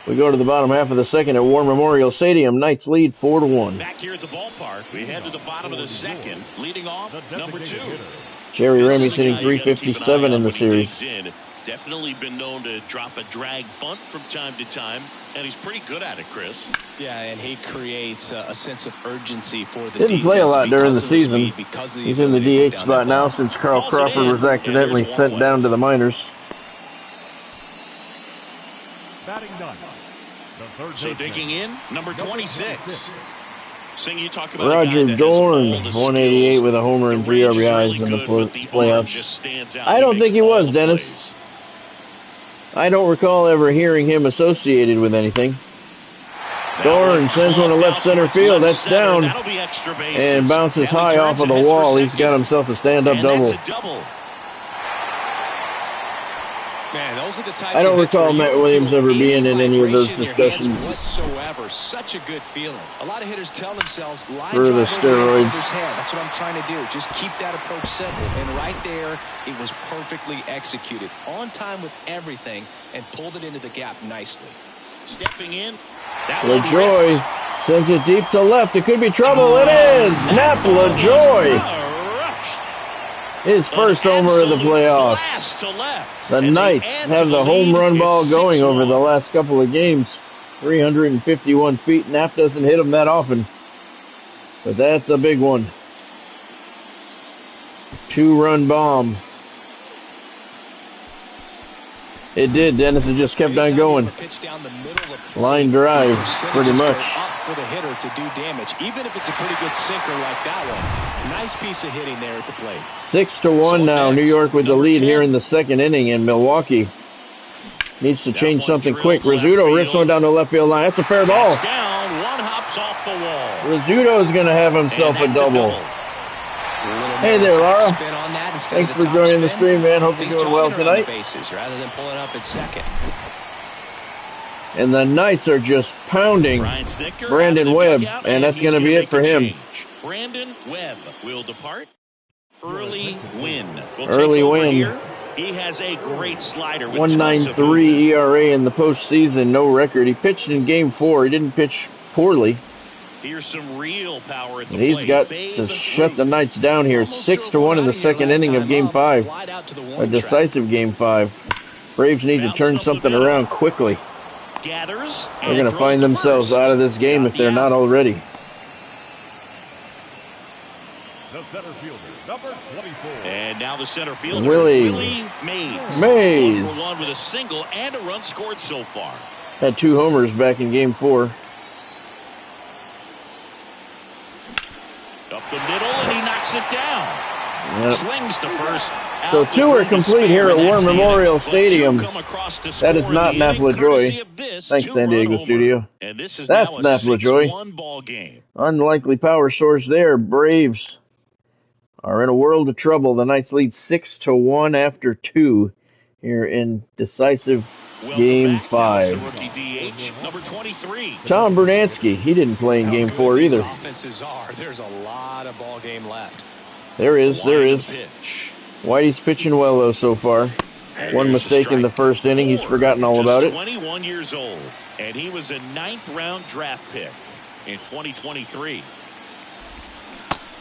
We go to the bottom half of the second at War Memorial Stadium. Knights lead 4-1.
Back here at the ballpark, we head to the bottom of the second. Leading off, number 2.
Jerry Remy's hitting 357 in the series.
Definitely been known to drop a drag bunt from time to time, and he's pretty good at it, Chris.
Yeah, and he creates a sense of urgency for the
defense. Didn't play a lot during the season. He's in the DH spot now since Carl Crawford was accidentally sent down to the minors.
So digging in, number 26. You talk about
Roger Dorn, 188 with a homer and 3 RBIs in the playoffs. I don't think he was, Dennis. I don't recall ever hearing him associated with anything. Dorn sends one to left center field. That's down. And bounces high off of the wall. He's got himself a stand-up double.
Man, those are the types
I don't recall Matt Williams ever being in any of those discussions.
Whatsoever. Such a good feeling. A lot of hitters tell themselves, line
for the steroids.
That's what I'm trying to do. Just keep that approach simple. And right there, it was perfectly executed. On time with everything and pulled it into the gap nicely.
Stepping in.
LaJoy sends it deep to left. It could be trouble. It is. Napa LaJoy. His first homer of the playoffs. The Knights have the home run ball going over the last couple of games. 351 feet. Knapp doesn't hit them that often. But that's a big one. 2-run bomb. It did, Dennis. It just kept on going. Line drive, pretty much.
Up for the hitter to do damage, even if it's a pretty good sinker like that one. Nice piece of hitting there at the plate.
6-1 now. New York with the lead here in the second inning, and Milwaukee needs to change something quick. Rizzuto rips one down the left field line. That's a fair ball.
Down, one hops off the wall.
Rizzuto's going to have himself a double. Hey there, Laura. Thanks for joining the stream, man. Hope you're doing well tonight.
Rather than pulling up at second.
And the Knights are just pounding Brandon Webb, and that's going to be it for him.
Brandon Webb will depart. Early win.
Early win.
He has a great slider.
1.93 ERA in the postseason, no record. He pitched in Game 4. He didn't pitch poorly.
Here's some real power at the
He's
plate.
got to shut the Knights down here. It's 6-1 in the second inning of Game 5. A decisive Game 5. Braves need to turn something around quickly.
Gathers.
They're going to find themselves out of this game if they're not already.
The center fielder, number 24.
And now the center fielder,
Willie
Mays.
Mays.
1 for 1 with a single and a run scored so far.
Had 2 homers back in Game 4.
Up the middle, and he knocks it down.
Yep.
Slings to first.
So 2 are complete here at War Memorial Stadium. That is not Matt LaJoy. Thanks, San Diego studio. That's Matt LaJoy. Unlikely power source there. Braves are in a world of trouble. The Knights lead 6-1 after 2 here in decisive Game 5. Tom Bernansky, he didn't play in Game 4 either.
There's a lot of ball game left.
There is. Whitey's pitching well, though, so far. One mistake in the first inning. He's forgotten all about it.
21 years old, and he was a 9th-round draft pick in 2023.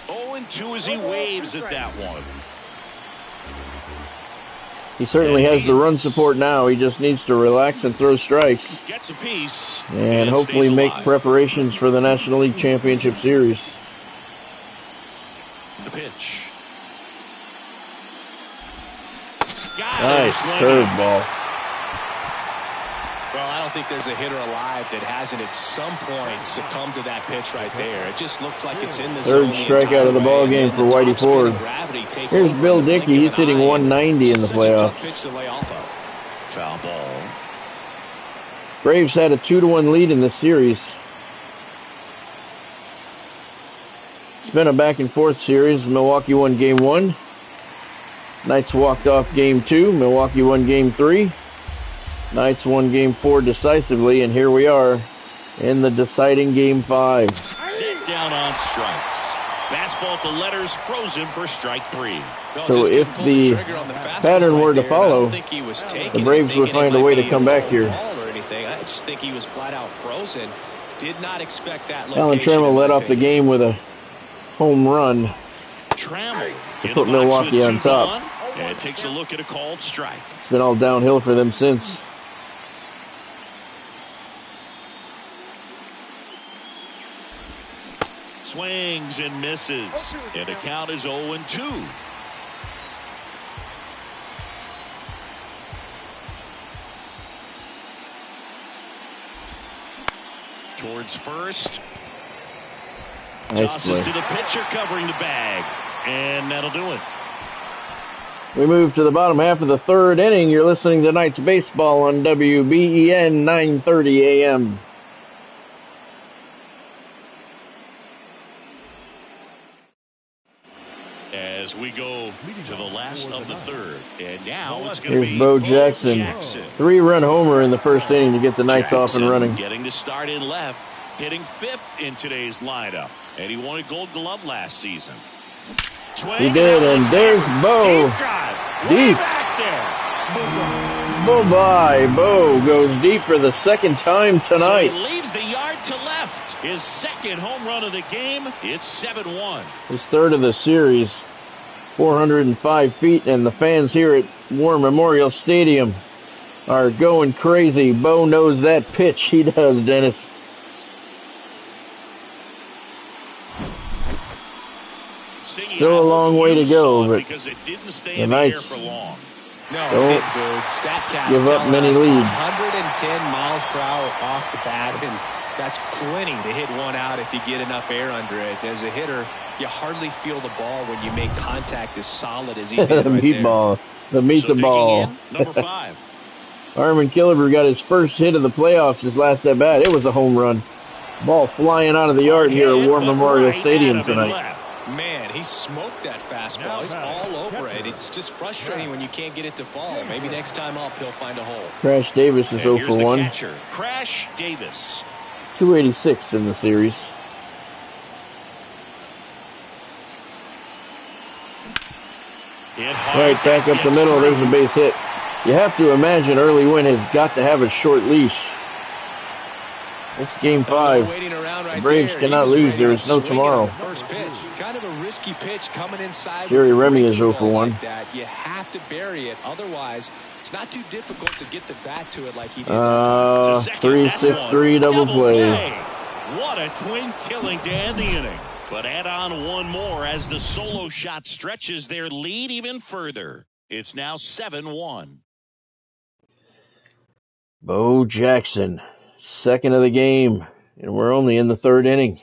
0-2 as he waves at that one.
He certainly has the run support now. He just needs to relax and throw strikes.
Gets a piece.
And hopefully make preparations for the National League Championship Series.
The pitch.
Nice curveball.
Well, I don't think there's a hitter alive that hasn't at some point succumbed to that pitch right there. It just looks like it's in the
zone. Third strikeout of the ball game for Whitey Ford. Here's Bill Dickey. He's hitting 190 in the playoffs.
Foul ball.
Braves had a 2-1 lead in the series. It's been a back-and-forth series. Milwaukee won Game 1. Knights walked off Game 2. Milwaukee won Game 3. Knights won Game 4 decisively, and here we are in the deciding Game 5.
Set down on strikes. Fastball to letters, frozen for strike 3.
So if the pattern were to follow, the Braves would find a way to come back here.
I just think he was flat out frozen. Did not expect that.
Alan Trammell led off the game with a home run to put Milwaukee on top.
And takes a look at a called strike.
It's been all downhill for them since.
Swings and misses. And the count is 0-2. Towards first.
Nice
Tosses
play.
to the pitcher covering the bag. And that'll do it.
We move to the bottom half of the third inning. You're listening to Knights Baseball on WBEN 930 AM.
As we go to the last of the third. And now it's going to be
Here's Bo Jackson. 3-run homer in the first inning to get the Knights off and running.
Getting the start in left. Hitting 5th in today's lineup. And he won a Gold Glove last season.
He did, and there's Bo. Deep. Bye-bye. Bo goes deep for the second time tonight.
So he leaves the yard to left. His second home run of the game. It's 7-1.
His third of the series. 405 feet, and the fans here at War Memorial Stadium are going crazy. Bo knows that pitch. He does, Dennis. Still a long way to go, but
because it didn't stay
the
in the air
Knights
for long.
No,
Don't
StatCast
give up many leads.
110 miles per hour off the bat, and that's plenty to hit one out if you get enough air under it. As a hitter, you hardly feel the ball when you make contact as solid as he did
The
right
meatball. The meatball.
Number 5.
Armin Killebrew got his first hit of the playoffs his last at bat. It was a home run. Ball flying out of the yard here at War Memorial Stadium tonight.
Man, he smoked that fastball. He's all over it. It's just frustrating when you can't get it to fall. Maybe next time up he'll find a hole.
Crash Davis is 0 for 1.
Catcher, Crash Davis.
286 in the series. Right back up the middle. There's a base hit. You have to imagine Early Wynn has got to have a short leash. It's game 5. The Braves cannot lose. There is no tomorrow.
First pitch, kind of a risky pitch coming inside.
Jerry Remy is 0 for 1.
Like you have to bury it. Otherwise, it's not too difficult to get the bat to it like he did.
3-6-3 double play.
What a twin killing to end the inning. But add on one more as the solo shot stretches their lead even further. It's now 7-1.
Bo Jackson, second of the game, and we're only in the 3rd inning.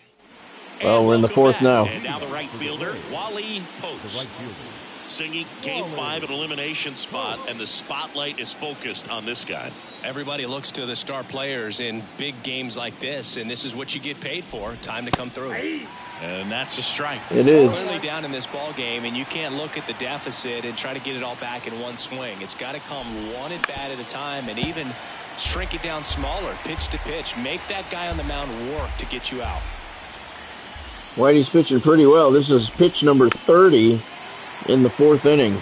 Well, we're in the 4th now.
And now the right fielder, Wally Post, singing Game 5 at elimination spot, and the spotlight is focused on this guy.
Everybody looks to the star players in big games like this, and this is what you get paid for. Time to come through.
And that's a strike.
It is.
Clearly down in this ball game, and you can't look at the deficit and try to get it all back in one swing. It's got to come one at bat at a time, and even shrink it down smaller, pitch to pitch. Make that guy on the mound work to get you out.
Whitey's pitching pretty well. This is pitch number 30 in the 4th inning.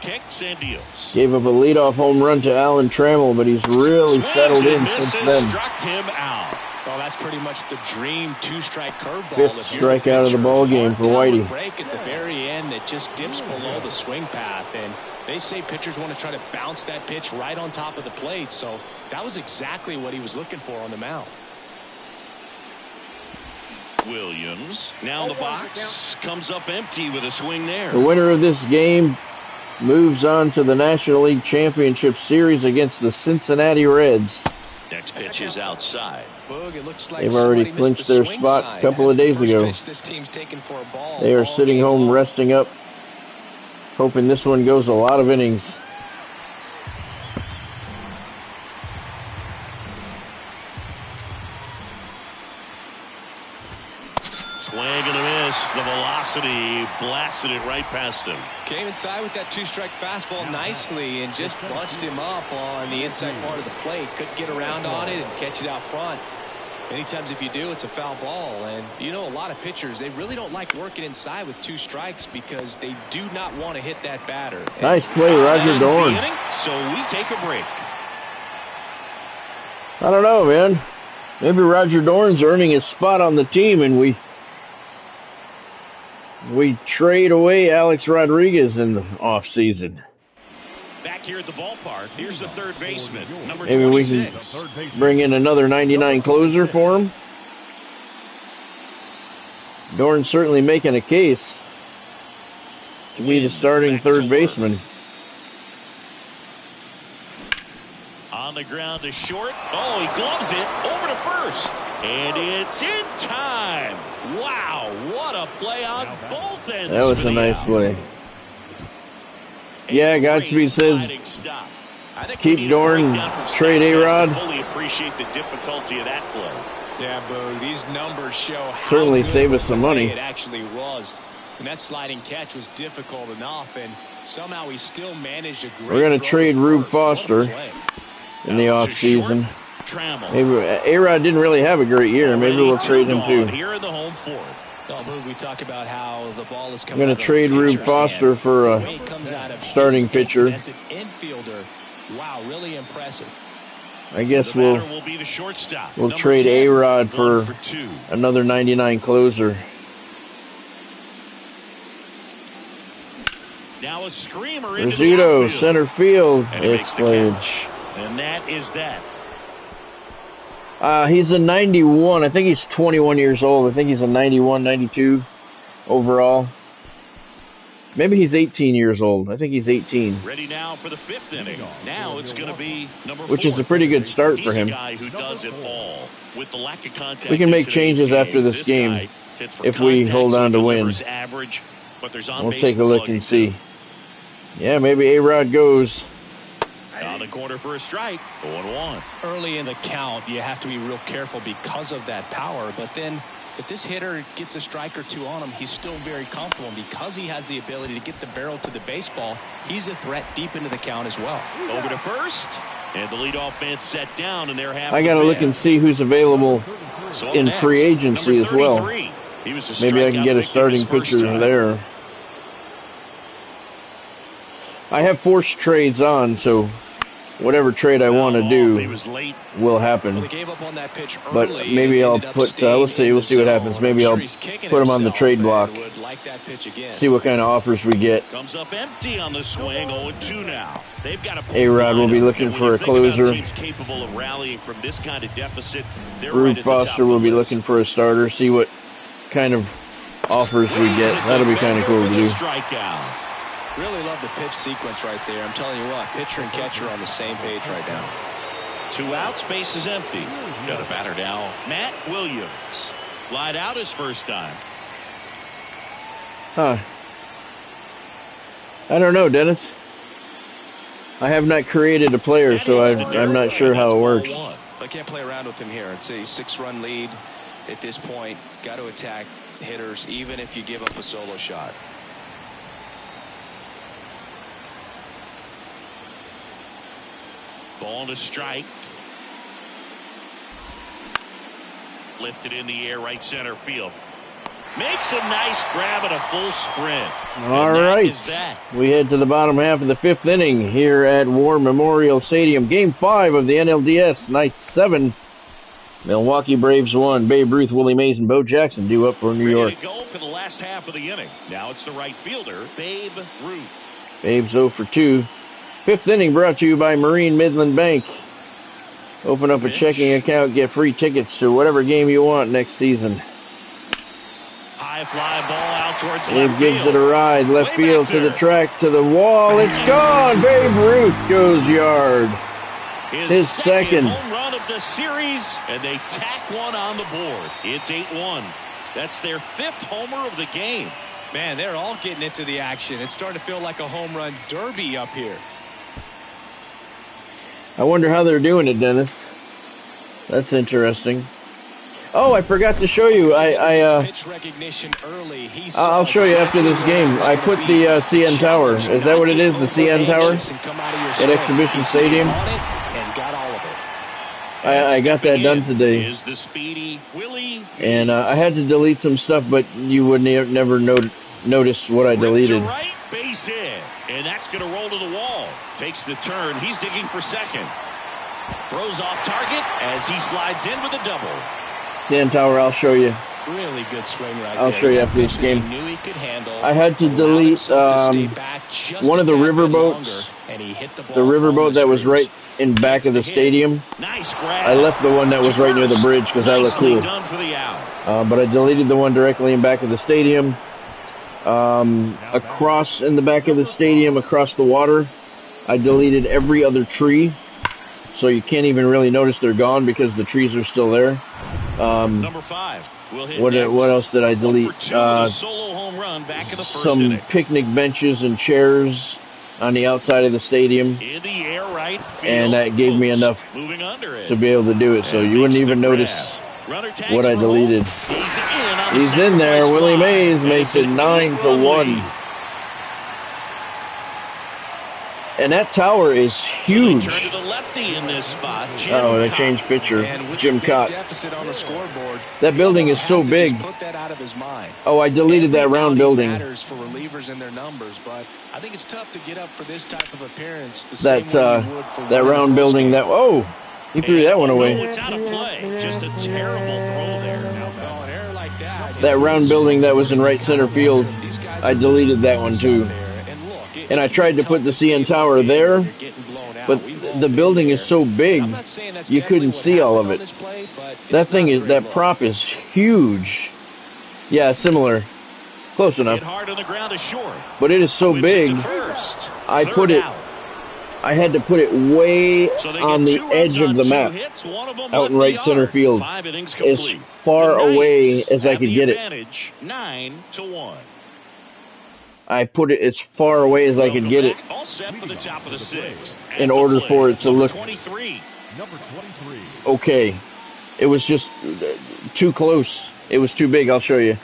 Kicks and deals.
Gave up a leadoff home run to Alan Trammell, but he's really settled in since then.
Struck him out.
Well, that's pretty much the dream 2-strike curveball.
5th strikeout of the ball game for Whitey.
Break at the very end that just dips below the swing path, and they say pitchers want to try to bounce that pitch right on top of the plate, so that was exactly what he was looking for on the mound.
Williams now in the box, comes up empty with a swing there.
The winner of this game moves on to the National League Championship Series against the Cincinnati Reds.
Next pitch is outside.
Boog, it looks like
they've already clinched their spot a couple of days ago.
This team's taken for a ball.
They are sitting home resting up, hoping this one goes a lot of innings.
Swing and a miss. The velocity blasted it right past him.
Came inside with that 2-strike fastball nicely and just bunched him up on the inside part of the plate. Couldn't get around on it and catch it out front. Many times if you do, it's a foul ball. And you know, a lot of pitchers, they really don't like working inside with 2 strikes because they do not want to hit that batter.
Nice play, Roger Dorn.
So we take a break.
I don't know, man. Maybe Roger Dorn's earning his spot on the team, and we trade away Alex Rodriguez in the offseason.
Back here at the ballpark, here's the third baseman, number 26.
Maybe we can bring in another 99 closer for him. Dorn's certainly making a case to be the starting third baseman.
On the ground to short. Oh, he gloves it over to first. And it's in time. Wow, what a play on both ends.
That was a nice play. Yeah, Godspeed says keep Dorn, trade A-Rod.
Fully appreciate the difficulty of that play.
Yeah, Boo, these numbers show how
certainly
good
save us some money.
It actually was. And that sliding catch was difficult enough, and somehow he still managed a great.
We're going to trade Rube Foster in the offseason. Maybe A-Rod didn't really have a great year. Maybe we'll trade him too.
Here in the home fourth.
We talk about how the ball is
coming. I'm going to trade Rube Foster for a starting pitcher.
As an infielder, wow, really impressive.
I guess we'll trade A-Rod for another 99 closer.
Now a screamer
Rizzuto, center field. It's played.
And that is that.
He's a 91. I think he's 21 years old. I think he's a 91, 92 overall. Maybe he's 18 years old. I think he's 18.
Ready now for the 5th inning. Now it's going to be number 4.
Which is a pretty good start for him.
He's a guy who does it all. With the lack of contact,
we can make changes after this game if we hold on to win.
Average, but
we'll take a look and see. Yeah, maybe A-Rod goes.
On the corner for a strike. 0-1.
Early in the count, you have to be real careful because of that power. But then if this hitter gets a strike or two on him, he's still very comfortable. And because he has the ability to get the barrel to the baseball, he's a threat deep into the count as well.
Over to first. And the leadoff man set down, and they're half.
I got to look and see who's available in free agency as well. Maybe I can get a starting pitcher there. I have forced trades on, so whatever trade I want to do will happen. But maybe I'll put, we'll see what happens. Maybe I'll put him on the trade block. See what kind of offers we get.
Comes up empty on the swing, 0-2 now. They've got
A-Rod will be looking for a closer.
Capable of rallying from this kind of deficit.
Ruth Foster will be looking for a starter. See what kind of offers we get. That'll be kind of cool to do.
Strikeout.
Really love the pitch sequence right there. I'm telling you what, pitcher and catcher are on the same page right now.
2 outs, base is empty. Got a batter now, Matt Williams. Flied out his first time.
Huh. I don't know, Dennis. I have not created a player, so I'm not sure how it works.
I can't play around with him here. It's a 6-run lead at this point. Got to attack hitters, even if you give up a solo shot.
Ball to strike. Lifted in the air, right center field. Makes a nice grab at a full sprint.
All right. We head to the bottom half of the 5th inning here at War Memorial Stadium. Game 5 of the NLDS, night 7. Milwaukee Braves 1. Babe Ruth, Willie Mays, and Bo Jackson due up for New York.
Ready to go for the last half of the inning. Now it's the right fielder, Babe Ruth.
Babe's 0 for 2. 5th inning brought to you by Marine Midland Bank. Open up a checking account, get free tickets to whatever game you want next season.
High fly ball out towards left
Babe gives
field.
It a ride, left field to the track, to the wall. It's gone. Babe Ruth goes yard. His second
home run of the series, and they tack one on the board. It's 8-1. That's their 5th homer of the game.
Man, they're all getting into the action. It's starting to feel like a home run derby up here.
I wonder how they're doing it, Dennis. That's interesting. Oh, I forgot to show you. I'll show you after this game. I put the CN Tower. Is that what it is? The CN Tower at Exhibition Stadium. I got that done today. And I had to delete some stuff, but you would never notice what I deleted.
Right base hit, and that's going to roll to the wall. Takes the turn. He's digging for second. Throws off target as he slides in with a double.
CN Tower, I'll show you.
Really good swing right there.
I'll show you after this game.
Knew he could handle.
I had to delete one of the riverboats. The riverboat that was right in back of the stadium.
Nice grab.
I left the one that was right near the bridge because that looked cool.
Done for the out.
But I deleted the one directly in back of the stadium. Across in the back of the stadium, across the water, I deleted every other tree. So you can't even really notice they're gone because the trees are still there.
Number 5.
What else did I delete?
Solo home run back in the first
some
inning.
picnic benches and chairs on the outside of the stadium.
In the air right field.
And that gave me enough to be able to do it. So you wouldn't even notice what I deleted. He's in there. Willie Mays makes it 9-1. And that tower is huge.
Turn to the lefty in this spot.
Oh, they changed pitcher. Jim Cott. That building is so big. Oh, I deleted that round building.
For relievers in their numbers, but I think it's tough to get up for this type of appearance.
That round building. That he threw that one away.
It's out of play. Just a terrible throw there.
That round building that was in right center field. I deleted that one too. And I tried to put the CN Tower there, but the building is so big, you couldn't see all of it. That prop is huge. Yeah, similar. Close enough.
Hit hard on the ground to short.
But it is so
Whips
big.
it to first.
I
Third
put it.
out.
I had to put it way
So they
on
get
the
2 runs
edge of
on
the
2
map,
hits, one of them
out
left
in right
the
center
yard.
field,
5 innings
as
complete.
far
The
away
Knights
as I
have
could
the
get it.
advantage, 9-1.
I put it as far away as I could get it
All set for the top of the 6th.
in order for it to look
23.
Number 23.
okay. It was just too close. It was too big. I'll show you.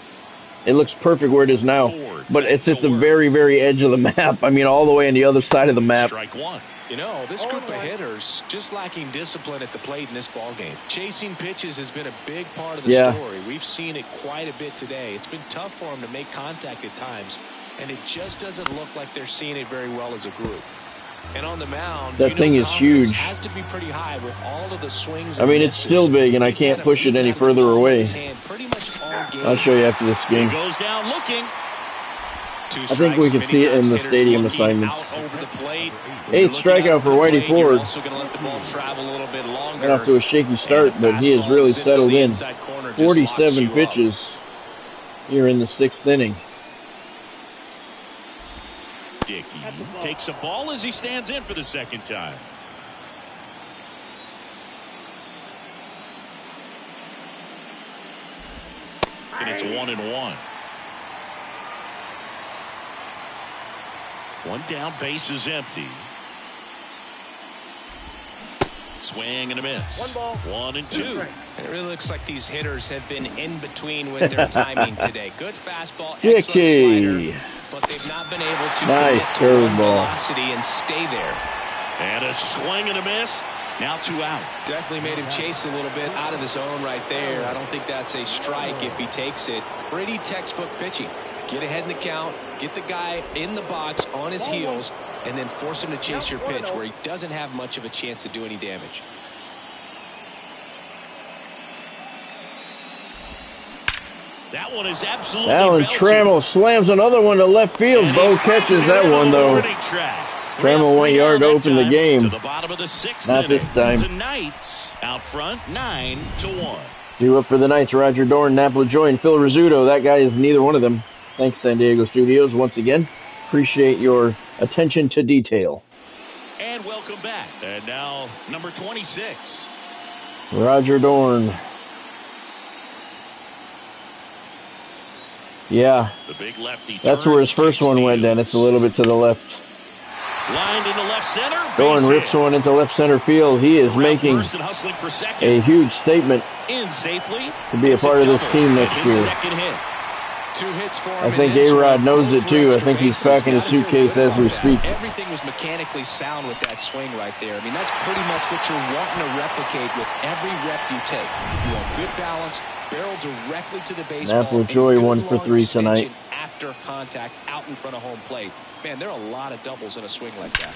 It looks perfect where it is now, but it's at the very, very edge of the map. I mean, all the way on the other side of the map.
Strike one.
You know, this group of hitters just lacking discipline at the plate in this ballgame. Chasing pitches has been a big part of the story. We've seen it quite a bit today. It's been tough for them to make contact at times, and it just doesn't look like they're seeing it very well as a group. And on the mound,
that thing is huge.
Has to be pretty high with all of the swings.
I mean, it's still big, and I can't push it any further away. I'll show you after this game.
He goes down looking.
I think we can see it in the stadium assignments. 8th strikeout for Whitey Ford. Got off to a shaky start, but he has really settled in. 47 pitches here in the 6th inning.
Dickey takes a ball as he stands in for the second time. And it's 1-1. One down, base is empty. Swing and a miss. 1-2.
It really looks like these hitters have been in between with their timing today. Good fastball, excellent slider, but they've not been able to
nice
curveball velocity and stay there.
And a swing and a miss. Now 2 out.
Definitely made him chase a little bit out of the zone right there. I don't think that's a strike if he takes it. Pretty textbook pitching. Get ahead in the count, get the guy in the box on his heels, and then force him to chase your pitch where he doesn't have much of a chance to do any damage.
That one is absolutely
Alan Trammell slams another one to left field. Bo catches that one, though. Trammell 1 yard to open the game.
To the bottom of the 6th
Not this time.
The Knights out front 9-1.
Due up for the Knights, Roger Dorn, Nap LaJoy, and Phil Rizzuto. That guy is neither one of them. Thanks, San Diego Studios, once again. Appreciate your attention to detail.
And welcome back. And now, number 26.
Roger Dorn. Yeah.
The big lefty.
That's where his first one went, Dennis, a little bit to the left.
Lined into left center.
Dorn rips one into left center field. He is making a huge statement to be a part of this team next year. I think A-Rod knows it too. I think he's packing his suitcase as we speak.
Everything was mechanically sound with that swing right there. I mean, that's pretty much what you're wanting to replicate with every rep you take. You want good balance, barrel directly to the baseball.
Nap LaJoy 1 for 3 tonight.
After contact out in front of home plate. Man, there are a lot of doubles in a swing like that.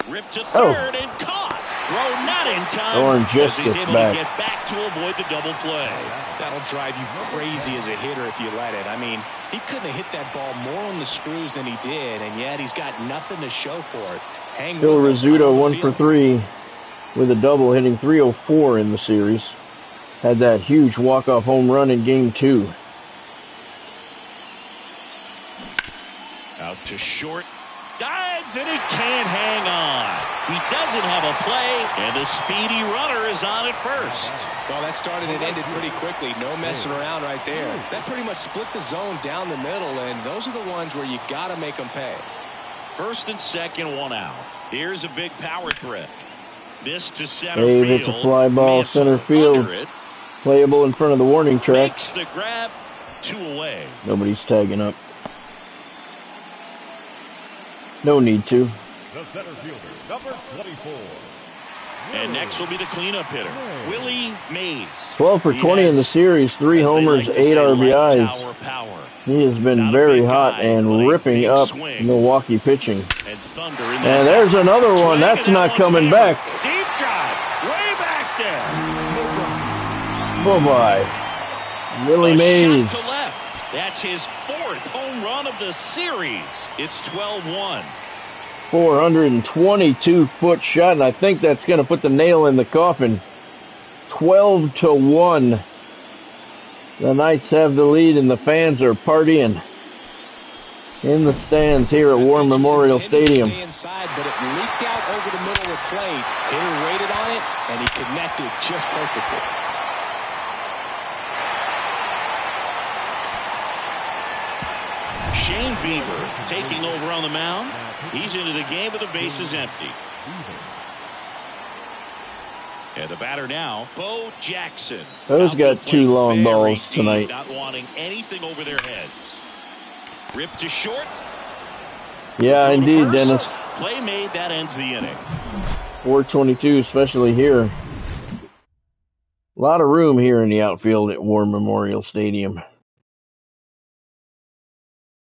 Ripped to third and caught. Throw not in time.
Dorn just gets back.
To get back to avoid the double play.
That'll drive you crazy as a hitter if you let it. I mean, he couldn't have hit that ball more on the screws than he did, and yet he's got nothing to show for it.
Phil Rizzuto 1 for 3 with a double, hitting .304 in the series. Had that huge walk-off home run in Game 2.
Out to short. Dives, and he can't hang on. He doesn't have a play, and the speedy runner is on at first.
Well, that started and ended pretty quickly. No messing around right there. That pretty much split the zone down the middle, and those are the ones where you got to make them pay.
First and second, 1 out. Here's a big power threat. This to center
Dave,
field.
it's a fly ball, center field. Playable in front of the warning track.
Makes the grab, 2 away.
Nobody's tagging up. No need to.
The center fielder, number 24.
And next will be the cleanup hitter, Willie Mays.
12 for 20 in the series, 3 homers, 8 RBIs. He has been very hot and ripping up Milwaukee pitching. And there's another one. That's not coming back.
Deep drive, way back there.
Bye-bye. Willie Mays.
Shot to left. That's his 4th home run of the series. It's 12-1.
422-foot shot, and I think that's going to put the nail in the coffin. 12-1. The Knights have the lead, and the fans are partying. in the stands here at War Memorial Stadium.
Inside, but it leaked out over the middle of the plate. Hitter waited on it, and he connected just perfectly.
Shane Bieber taking over on the mound. He's into the game with the bases empty. And the batter now, Bo Jackson.
Those got two long balls tonight.
Not wanting anything over their heads. Ripped to short.
Yeah, indeed, Dennis.
Play made, that ends the inning.
422, especially here. A lot of room here in the outfield at War Memorial Stadium.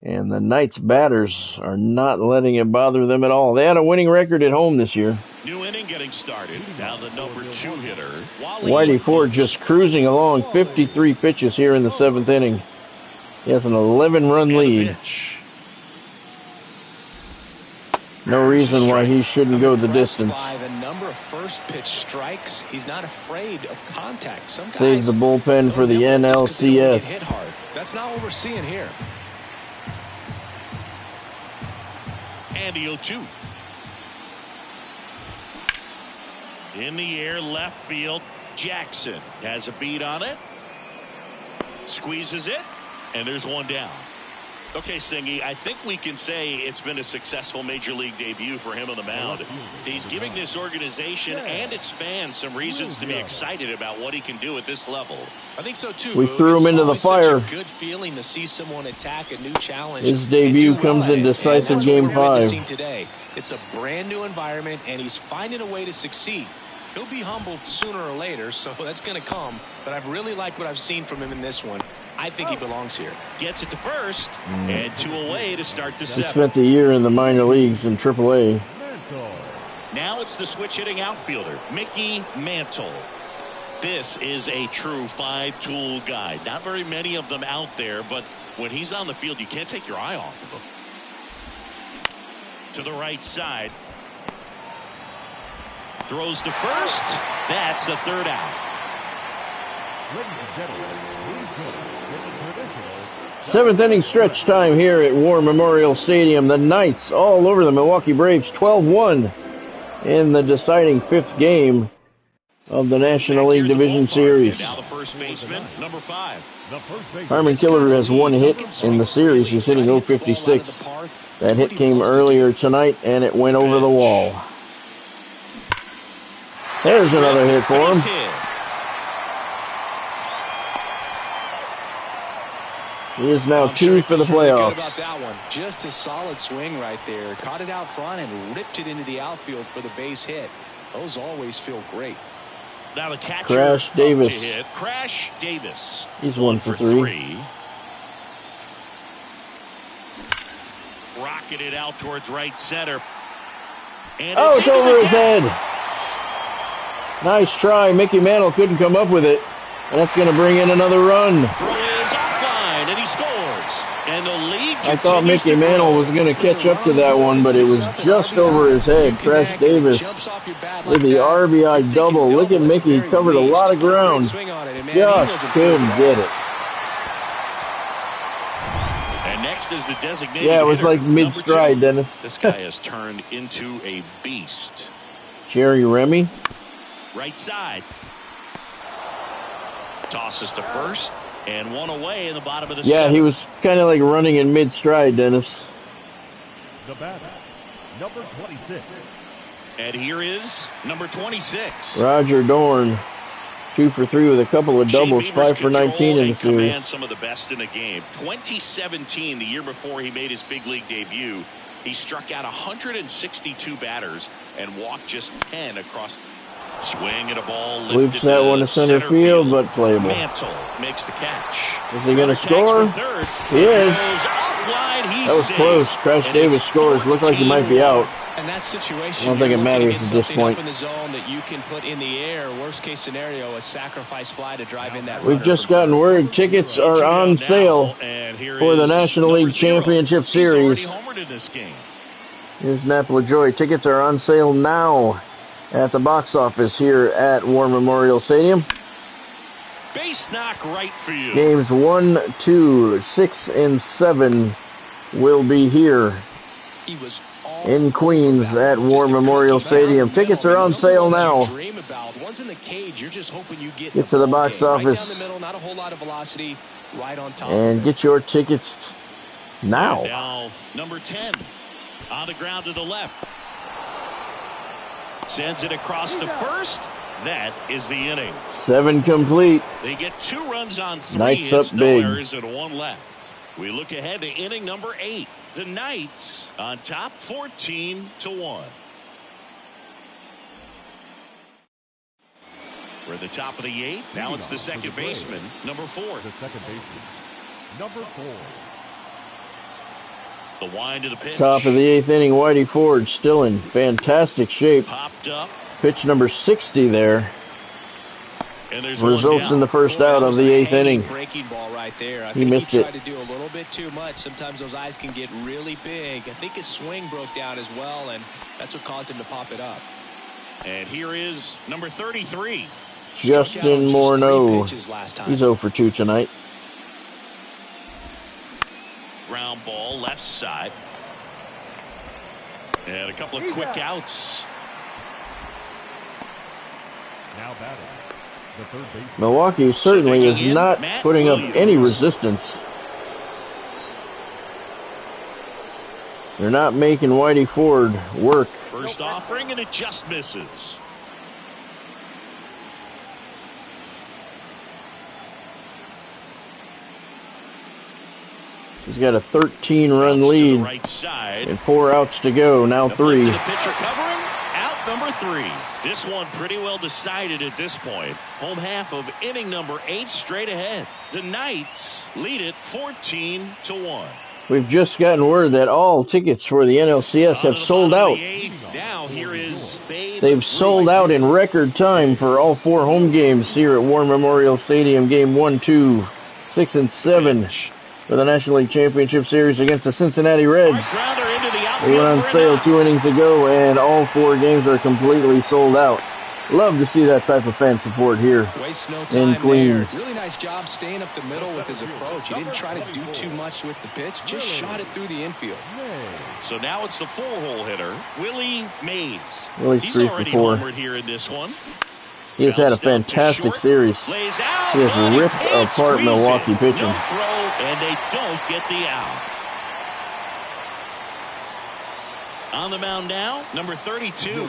And the Knights batters are not letting it bother them at all. They had a winning record at home this year.
New inning getting started. Now the number 2 hitter.
Whitey Ford just cruising along, 53 pitches here in the 7th inning. He has an 11-run lead. No reason why he shouldn't go the distance.
By the number of first pitch strikes, he's not afraid of contact. Some
Saves the bullpen for the NLCS.
Hit hard. That's not what we're seeing here.
And the 0-2. In the air, left field. Jackson has a beat on it. Squeezes it. And there's one down. Okay, Singy, I think we can say it's been a successful Major League debut for him on the mound. He's giving this organization and its fans some reasons to be excited about what he can do at this level.
I think so too.
We threw him into the fire.
Such a good feeling to see someone attack a new challenge.
His debut comes in decisive Game 5.
Today. It's a brand new environment, and he's finding a way to succeed. He'll be humbled sooner or later, so that's going to come. But I've really liked what I've seen from him in this one. I think he belongs here.
Gets it to first, and 2 away to start the 7th.
He spent the year in the minor leagues in AAA.
Now it's the switch-hitting outfielder, Mickey Mantle. This is a true 5-tool guy. Not very many of them out there, but when he's on the field, you can't take your eye off of him. To the right side. Throws to first. That's the 3rd out.
Ladies and gentlemen, traditional
7th inning stretch time here at War Memorial Stadium. The Knights all over the Milwaukee Braves, 12-1 in the deciding 5th game of the National League Division Series.
Now the first baseman, number 5.
Harmon Killer has 1 hit in the series. He's hitting 056. That hit came earlier tonight, and it went over the wall. There's another hit for him. He is now 2 for the playoffs.
About that one. Just a solid swing right there. Caught it out front and ripped it into the outfield for the base hit. Those always feel great.
Now the catcher,
Crash Davis.
To hit. Crash Davis.
He's 1 for 3.
Rocketed out towards right center. And
it's over his head. Nice try. Mickey Mantle couldn't come up with it. And that's going to bring in another run.
Throw is offline, and he scores. And the lead
I thought Mickey Mantle was going to catch up to that one, but it was just over his head. Crash Davis with the RBI double. Look at Mickey. He covered a lot of ground. Just couldn't get it.
And next is the designated
Yeah, it was
hitter,
like mid-stride, Dennis.
This guy has turned into a beast.
Jerry Remy.
Right side. Tosses to first, and 1 away in the bottom of the 7th.
Yeah, he was kind of like running in mid-stride, Dennis.
The batter, number 26.
And here is number 26.
Roger Dorn, 2 for 3 with a couple of doubles, 5 for 19 in the series.
Some of the best in the game. 2017, the year before he made his big league debut, he struck out 162 batters and walked just 10 across. Swing at a ball.
Loops that one to center field, but playable.
Mantle makes the catch.
Is he going to score? He is. That was close. Crash Davis scores. Looked like he might be out.
And that situation,
I don't think it matters at this point.
in the zone that you can put in the air. Worst case scenario, a sacrifice fly to drive in that.
We've just gotten word tickets are on sale for the National League Championship Series. Here's Napa Joy. Tickets are on sale now at the box office here at War Memorial Stadium.
Base knock right field.
Games 1, 2, 6, and 7 will be here
He was
in Queens at War Memorial Stadium. Tickets are on sale now.
Once in the cage, you're just hoping you get
to the box office
right down the middle, not a whole lot of velocity, right on top
and get your tickets now.
Now, number 10 on the ground to the left. Sends it across the first. That is the inning.
7 complete.
They get 2 runs on 3
Knights
hits,
up
no
big.
errors, and 1 left. We look ahead to inning number 8. The Knights on top 14-1. We're at the top of the 8th. Now it's the second baseman, number 4.
The second baseman, number 4.
The wind of the pitch.
Top of the 8th inning, Whitey Ford still in fantastic shape.
Popped up.
Pitch number 60 there.
And there's
Results in the first out of the 8th inning.
Breaking ball right there. I
He
think
missed
he
it.
tried to do a little bit too much. Sometimes those eyes can get really big. I think his swing broke down as well, and that's what caused him to pop it up.
And here is number 33.
Justin Morneau. He's 0 for 2 tonight.
Ground ball left side. And a couple of quick outs.
Now batting, the third baseman.
Milwaukee certainly is not putting up any resistance. They're not making Whitey Ford work.
First offering, and it just misses.
He's got a 13-run
To the
lead
right side.
and 4 outs to go. Now
The flip
3.
to the pitcher covering. Out number 3. This one pretty well decided at this point. Home half of inning number 8 straight ahead. The Knights lead it 14-1.
We've just gotten word that all tickets for the NLCS have sold out.
Now here is
They've sold out in record time for all 4 home games here at War Memorial Stadium. Game 1, 2, 6, and 7 for the National League Championship Series against the Cincinnati Reds. They went on sale 2 innings ago, and all 4 games are completely sold out. Love to see that type of fan support here in Queens.
Really nice job staying up the middle with his approach. He didn't try to do too much with the pitch, just shot it through the infield.
So now it's the 4-hole hitter, Willie Mays.
Willie's
He's
3 for
already
4.
homered here in this one.
He has had a fantastic series. He has ripped apart Milwaukee pitching.
No throw, and they don't get the out. On the mound now, number 32.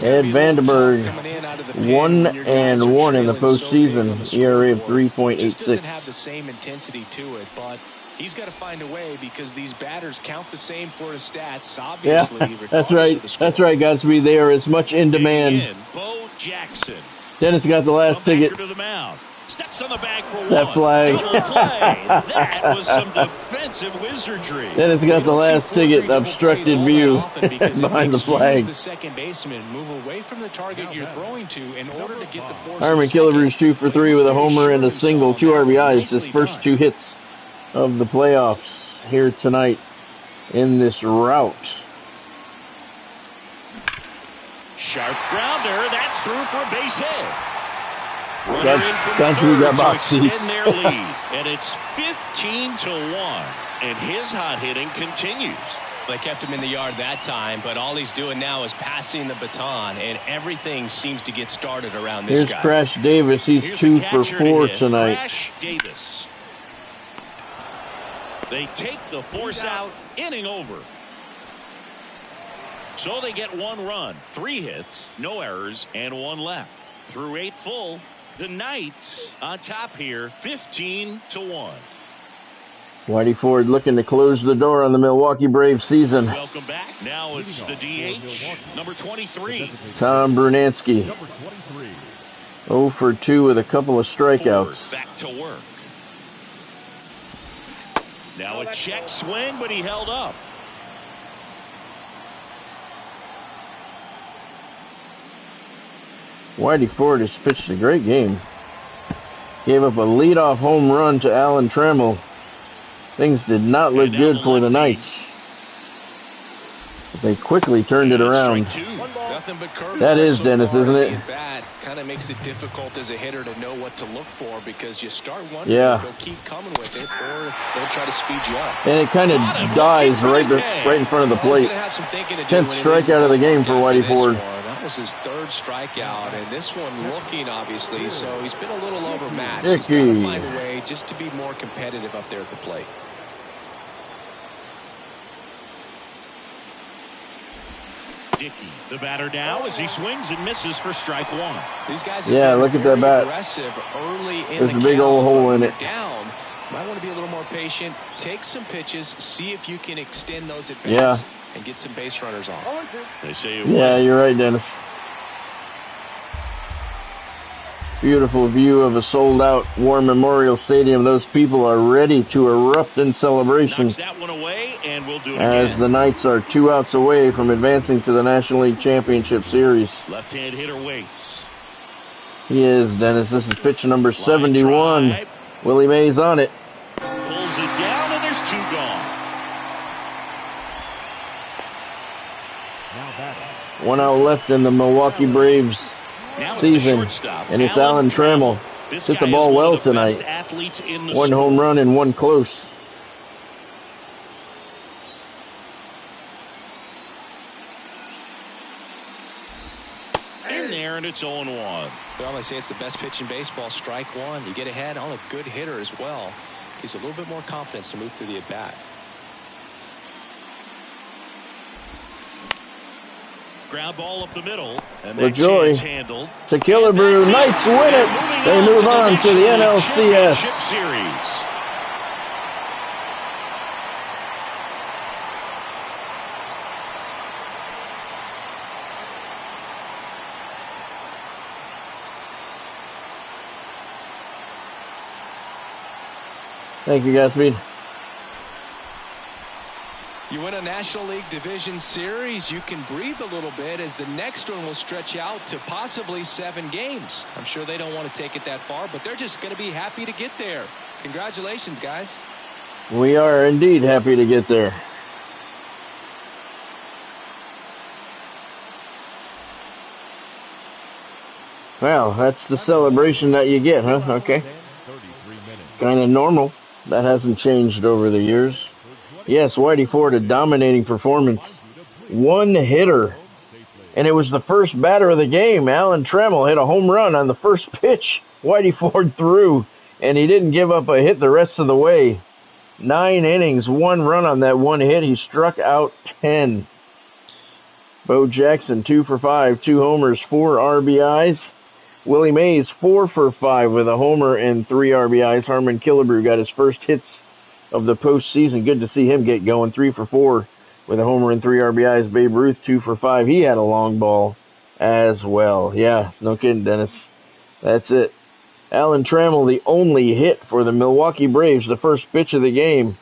Ed Vandenberg, 1-1 in the postseason, ERA of 3.86.
Doesn't have the same intensity to it, but he's got to find a way because these batters count the same for his stats. Obviously,
yeah, that's right. That's right, Godspeed. They are as much in demand.
Bo Jackson.
Dennis got the last ticket.
To the mound. Steps on the bag for
that
one.
flag.
Double play. That was some defensive wizardry.
Dennis got the last ticket, obstructed view behind the flag.
The second baseman move away from the target you're throwing to in order to get the force.
Harmon Killebrews 2 for 3 with a homer and a single, 2 RBIs. His first 2 hits of the playoffs here tonight in this rout.
Sharp grounder. That's through for a base hit.
That's who got box seats.
Their lead, and it's 15-1, and his hot hitting continues.
They kept him in the yard that time, but all he's doing now is passing the baton, and everything seems to get started around this guy.
Here's Crash Davis. He's 2 for 4 tonight.
Crash Davis. They take the force out, inning over. So they get 1 run, 3 hits, no errors, and 1 left. Through 8 full. The Knights on top here, 15-1.
Whitey Ford looking to close the door on the Milwaukee Braves season.
Welcome back. Now it's the DH, number 23.
Tom Brunansky.
Number 23.
0 for 2 with a couple of strikeouts.
Ford back to work. Now a check swing, but he held up.
Whitey Ford has pitched a great game. Gave up a leadoff home run to Alan Trammell. Things did not look good for the Knights. They quickly turned it around.
Nothing but curveballs.
That is,
so
Dennis, isn't it?
That kind of makes it difficult as a hitter to know what to look for, because you start wondering if they'll keep coming with it or they'll try to speed you up.
And it kind of dies right in front of the plate. 10th strikeout of the game for Whitey Ford.
That was his third strikeout, and this one looking, obviously, so he's been a little overmatched.
Dickey.
He's got to find a way just to be more competitive up there at the plate.
Dickey, the batter now, as he swings and misses for strike one.
These guys
look at that bat.
Early in
There's a big old hole in it.
Down. Might want to be a little more patient. Take some pitches. See if you can extend those at bats and get some base runners on.
They say
you're right, Dennis. Beautiful view of a sold-out War Memorial Stadium. Those people are ready to erupt in celebration.
Knocks that one away, and we'll do it
as
again.
the Knights are 2 outs away from advancing to the National League Championship Series.
Left-hand hitter waits.
He is, Dennis. This is pitch number 71. Willie Mays on it.
Pulls it down, and there's 2 gone.
Now batting.
1 out left in the Milwaukee Braves season, and it's Alan Trammell. Hit the ball well tonight. 1 home run and 1 close.
In there, and it's 0-1.
Well, they say it's the best pitch in baseball. Strike one. You get ahead on a good hitter as well. Gives a little bit more confidence to move through the at-bat.
Ground ball up the middle. And
with joy.
Handled.
To Killebrew. Knights win it. They move on to the NLCS
Series.
Thank you, Godspeed.
You win a National League Division Series, you can breathe a little bit, as the next one will stretch out to possibly 7 games. I'm sure they don't want to take it that far, but they're just going to be happy to get there. Congratulations, guys.
We are indeed happy to get there. Well, that's the celebration that you get, huh? Okay. Kind of normal. That hasn't changed over the years. Yes, Whitey Ford, a dominating performance. 1 hitter. And it was the first batter of the game. Alan Trammell hit a home run on the first pitch. Whitey Ford threw, and he didn't give up a hit the rest of the way. 9 innings, 1 run on that 1 hit. He struck out 10. Bo Jackson, 2 for 5, 2 homers, 4 RBIs. Willie Mays, 4 for 5 with a homer and 3 RBIs. Harmon Killebrew got his first hits of the postseason. Good to see him get going. 3 for 4 with a homer and 3 RBIs. Babe Ruth, 2 for 5. He had a long ball as well. Yeah, no kidding, Dennis. That's it. Alan Trammell, the only hit for the Milwaukee Braves, the first pitch of the game.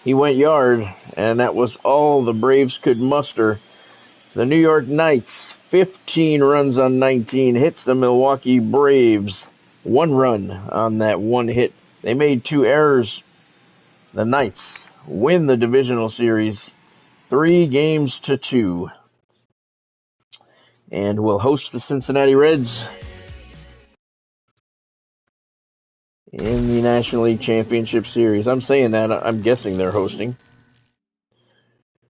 He went yard, and that was all the Braves could muster. The New York Knights, 15 runs on 19 hits. The Milwaukee Braves, 1 run on that 1 hit. They made 2 errors. The Knights win the divisional series 3-2, and will host the Cincinnati Reds in the National League Championship Series. I'm saying that. I'm guessing they're hosting.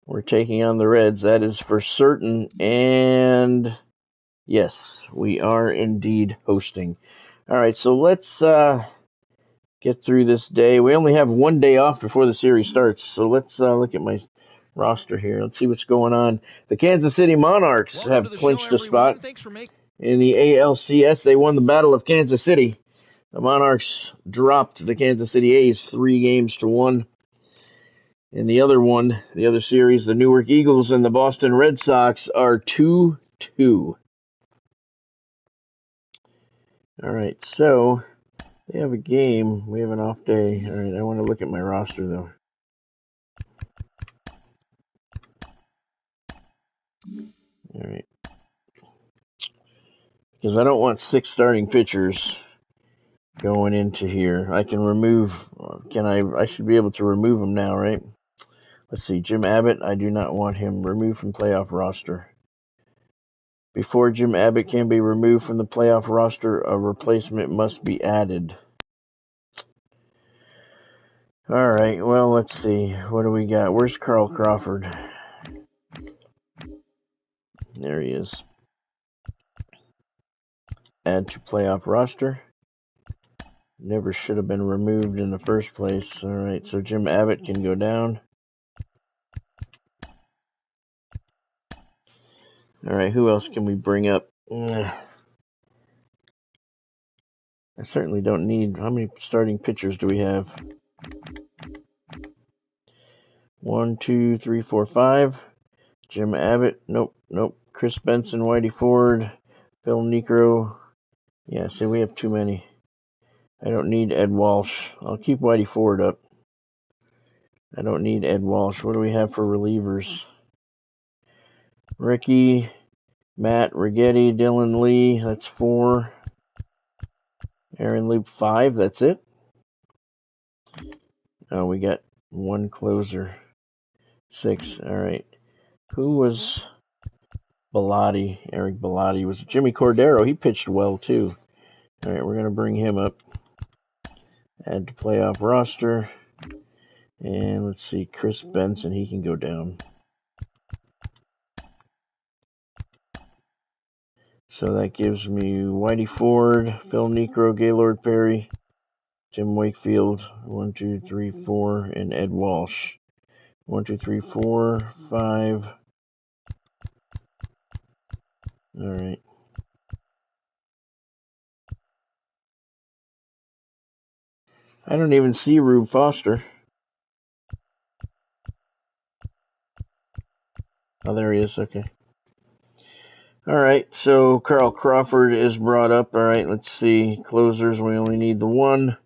We're taking on the Reds. That is for certain. And yes, we are indeed hosting. All right, so let's get through this day. We only have 1 day off before the series starts. So let's look at my roster here. Let's see what's going on. The Kansas City Monarchs have clinched a spot in the ALCS. They won the Battle of Kansas City. The Monarchs dropped the Kansas City A's 3-1. In the other series, the Newark Eagles and the Boston Red Sox are 2-2. All right, so they have a game. We have an off day. All right, I want to look at my roster, though. All right. Because I don't want 6 starting pitchers going into here. I can remove, I should be able to remove them now, right? Let's see, Jim Abbott, I do not want him removed from playoff roster. Before Jim Abbott can be removed from the playoff roster, a replacement must be added. All right, well, let's see. What do we got? Where's Carl Crawford? There he is. Add to playoff roster. Never should have been removed in the first place. All right, so Jim Abbott can go down. All right, who else can we bring up? I certainly don't need... How many starting pitchers do we have? 1, 2, 3, 4, 5. Jim Abbott. Nope. Chris Benson, Whitey Ford, Phil Niekro. Yeah, see, we have too many. I don't need Ed Walsh. I'll keep Whitey Ford up. I don't need Ed Walsh. What do we have for relievers? Ricky, Matt Rigetti, Dylan Lee. That's 4. Aaron Loop, 5. That's it. Oh, we got 1 closer. 6. All right. Who was Bellotti? Eric Bellotti. Was Jimmy Cordero. He pitched well, too. All right, we're going to bring him up. Add to playoff roster. And let's see, Chris Benson. He can go down. So that gives me Whitey Ford, Phil Niekro, Gaylord Perry, Tim Wakefield, 1, 2, 3, 4, and Ed Walsh. 1, 2, 3, 4, 5. All right. I don't even see Rube Foster. Oh, there he is. Okay. All right. So Carl Crawford is brought up. All right. Let's see. Closers. We only need the 1.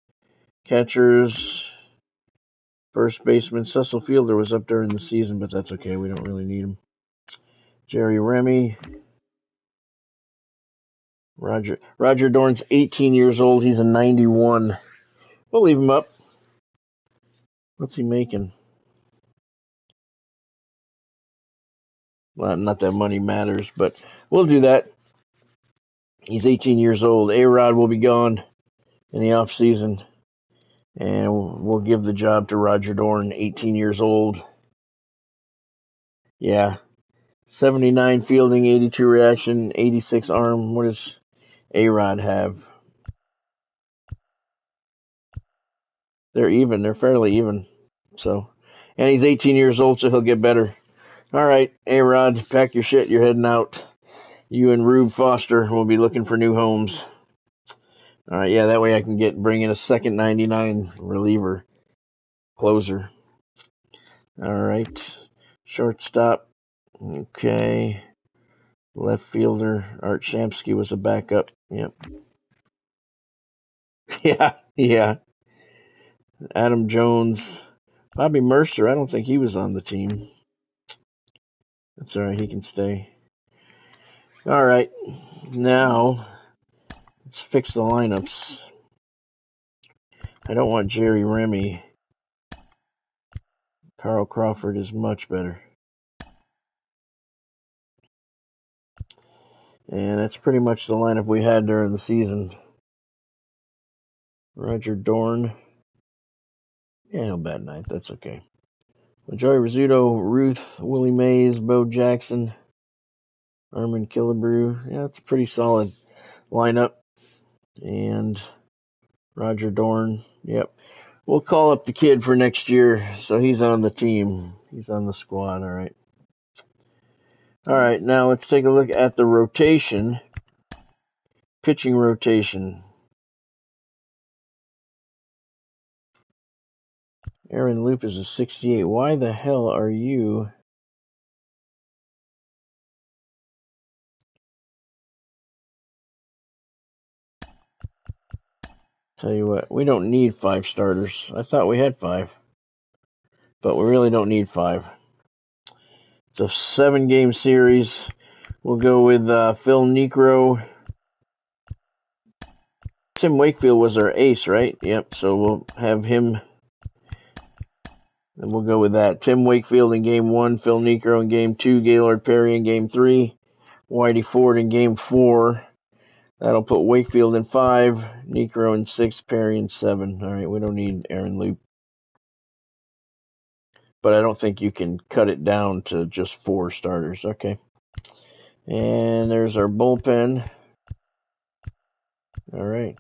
Catchers. First baseman Cecil Fielder was up during the season, but that's okay. We don't really need him. Jerry Remy. Roger Dorn's 18 years old. He's a 91. We'll leave him up. What's he making? Well, not that money matters, but we'll do that. He's 18 years old. A-Rod will be gone in the off season, and we'll give the job to Roger Dorn, 18 years old. Yeah. 79 fielding, 82 reaction, 86 arm. What does A-Rod have? They're even. They're fairly even. So, and he's 18 years old, so he'll get better. All right, A-Rod, pack your shit. You're heading out. You and Rube Foster will be looking for new homes. All right, yeah, that way I can bring in a second 99 reliever closer. All right, shortstop. Okay, left fielder Art Shamsky was a backup. Yep. Yeah. Adam Jones, Bobby Mercer. I don't think he was on the team. That's all right. He can stay. All right, now let's fix the lineups. I don't want Jerry Remy. Carl Crawford is much better. And that's pretty much the lineup we had during the season. Roger Dorn. Yeah, no bad night. That's okay. Joey Rizzuto, Ruth, Willie Mays, Bo Jackson, Armin Killebrew. Yeah, it's a pretty solid lineup. And Roger Dorn. Yep. We'll call up the kid for next year, so he's on the team. He's on the squad, all right. All right, now let's take a look at the rotation. Pitching rotation. Aaron Loop is a 68. Why the hell are you... Tell you what, we don't need 5 starters. I thought we had 5. But we really don't need 5. It's a 7-game series. We'll go with Phil Niekro. Tim Wakefield was our ace, right? Yep, so we'll have him. And we'll go with that. Tim Wakefield in Game 1, Phil Niekro in Game 2, Gaylord Perry in Game 3, Whitey Ford in Game 4. That'll put Wakefield in 5, Niekro in 6, Perry in 7. All right, we don't need Aaron Loop. But I don't think you can cut it down to just 4 starters. Okay. And there's our bullpen. All right.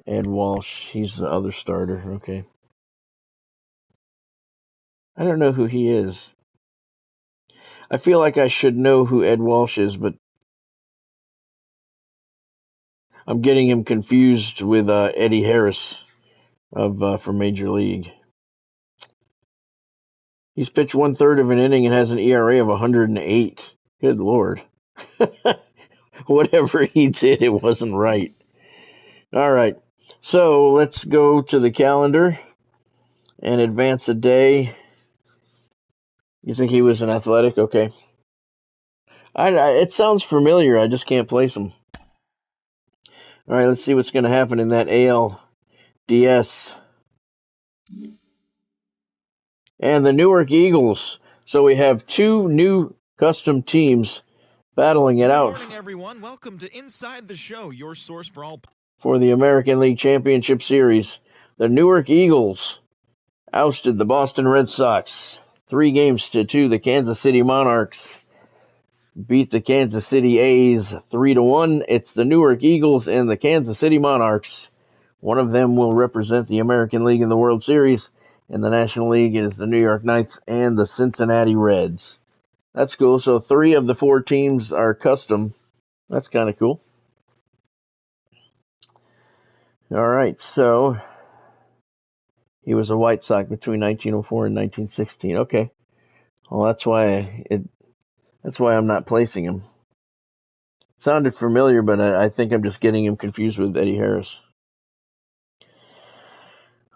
Ed Walsh, he's the other starter. Okay. I don't know who he is. I feel like I should know who Ed Walsh is, but I'm getting him confused with Eddie Harris from Major League. He's pitched 1/3 of an inning and has an ERA of 108. Good Lord. Whatever he did, it wasn't right. All right. So let's go to the calendar and advance a day. You think he was an Athletic? Okay. It sounds familiar. I just can't place him. All right, let's see what's going to happen in that ALDS. And the Newark Eagles. So we have 2 new custom teams battling it out.
Good morning, everyone. Welcome to Inside the Show, your source for all
for the American League Championship Series. The Newark Eagles ousted the Boston Red Sox 3-2. The Kansas City Monarchs beat the Kansas City A's 3-1. It's the Newark Eagles and the Kansas City Monarchs. One of them will represent the American League in the World Series. In the National League is the New York Knights and the Cincinnati Reds. That's cool. So 3 of the 4 teams are custom. That's kind of cool. All right, so he was a White Sox between 1904 and 1916. Okay. Well, that's why I'm not placing him. It sounded familiar, but I think I'm just getting him confused with Eddie Harris.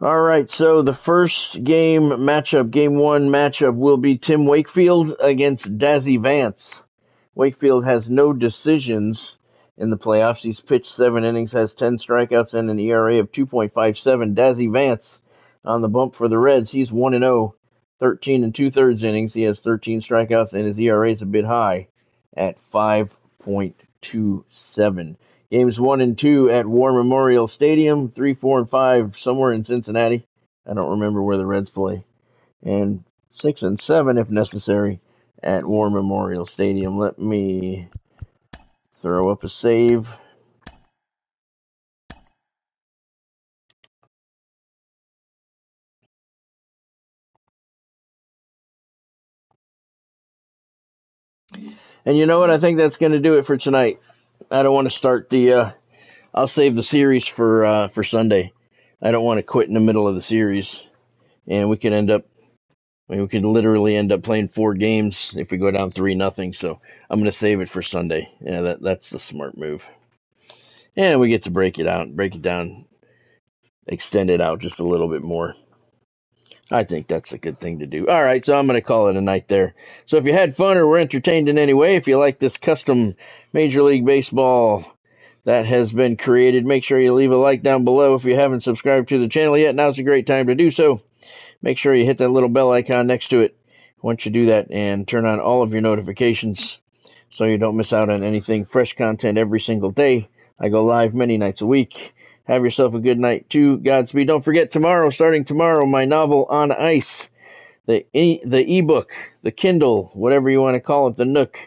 All right, so the first game 1 matchup will be Tim Wakefield against Dazzy Vance. Wakefield has no decisions in the playoffs. He's pitched 7 innings, has 10 strikeouts, and an ERA of 2.57. Dazzy Vance on the bump for the Reds. He's 1-0, 13 2/3 innings. He has 13 strikeouts, and his ERA is a bit high at 5.27. Games 1 and 2 at War Memorial Stadium, 3, 4, and 5 somewhere in Cincinnati. I don't remember where the Reds play. And 6 and 7, if necessary, at War Memorial Stadium. Let me throw up a save. And you know what? I think that's going to do it for tonight. I don't want to start I'll save the series for Sunday. I don't want to quit in the middle of the series, and we could literally end up playing 4 games if we go down 3-0. So I'm going to save it for Sunday. Yeah, that's the smart move. And we get to break it down, extend it out just a little bit more. I think that's a good thing to do. All right, so I'm going to call it a night there. So if you had fun or were entertained in any way, if you like this custom Major League Baseball that has been created, make sure you leave a like down below. If you haven't subscribed to the channel yet, now's a great time to do so. Make sure you hit that little bell icon next to it once you do that, and turn on all of your notifications so you don't miss out on anything. Fresh content every single day. I go live many nights a week. Have yourself a good night, too. Godspeed. Don't forget, starting tomorrow, my novel On Ice, the ebook, the Kindle, whatever you want to call it, the Nook.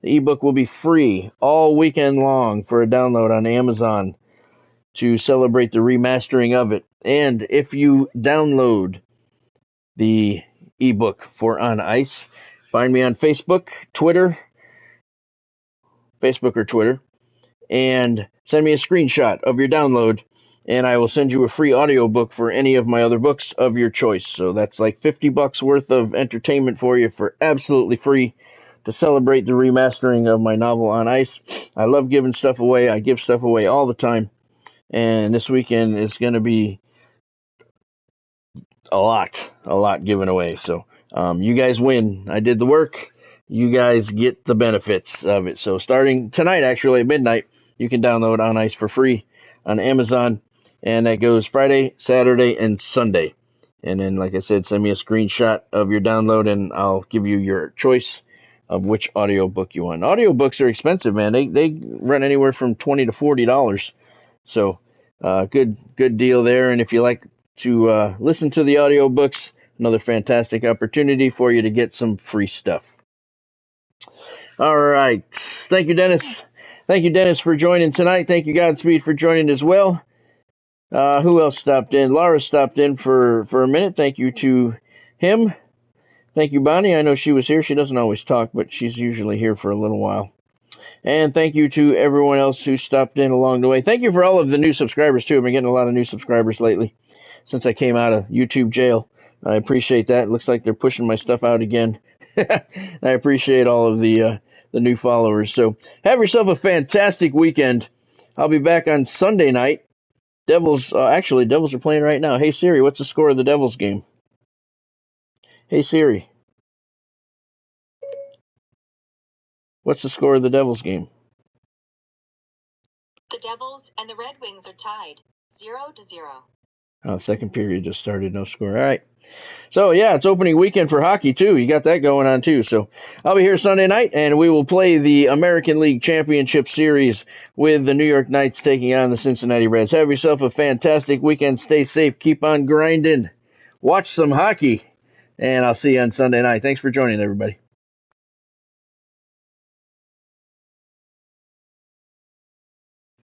The ebook will be free all weekend long for a download on Amazon to celebrate the remastering of it. And if you download the ebook for On Ice, find me on Facebook or Twitter, and send me a screenshot of your download, and I will send you a free audiobook for any of my other books of your choice. So that's like $50 worth of entertainment for you for absolutely free to celebrate the remastering of my novel On Ice. I love giving stuff away. I give stuff away all the time, and this weekend is going to be a lot given away. So you guys win. I did the work. You guys get the benefits of it. So starting tonight, actually at midnight, you can download On Ice for free on Amazon, and that goes Friday, Saturday, and Sunday. And then, like I said, send me a screenshot of your download, and I'll give you your choice of which audiobook you want. Audiobooks are expensive, man. They run anywhere from $20 to $40. So, good deal there. And if you like to listen to the audiobooks, another fantastic opportunity for you to get some free stuff. All right. Thank you, Dennis. Thank you, Dennis, for joining tonight. Thank you, Godspeed, for joining as well. Who else stopped in? Laura stopped in for a minute. Thank you to him. Thank you, Bonnie. I know she was here. She doesn't always talk, but she's usually here for a little while. And thank you to everyone else who stopped in along the way. Thank you for all of the new subscribers, too. I've been getting a lot of new subscribers lately since I came out of YouTube jail. I appreciate that. It looks like they're pushing my stuff out again. I appreciate all of the new followers. So have yourself a fantastic weekend. I'll be back on Sunday night. Devils are playing right now. Hey, Siri, what's the score of the Devils game? Hey, Siri. What's the score of the Devils game?
The Devils and the Red Wings are tied, 0-0.
Oh, second period just started, no score. All right. So, yeah, it's opening weekend for hockey, too. You got that going on, too. So, I'll be here Sunday night, and we will play the American League Championship Series with the New York Knights taking on the Cincinnati Reds. Have yourself a fantastic weekend. Stay safe. Keep on grinding. Watch some hockey, and I'll see you on Sunday night. Thanks for joining, everybody.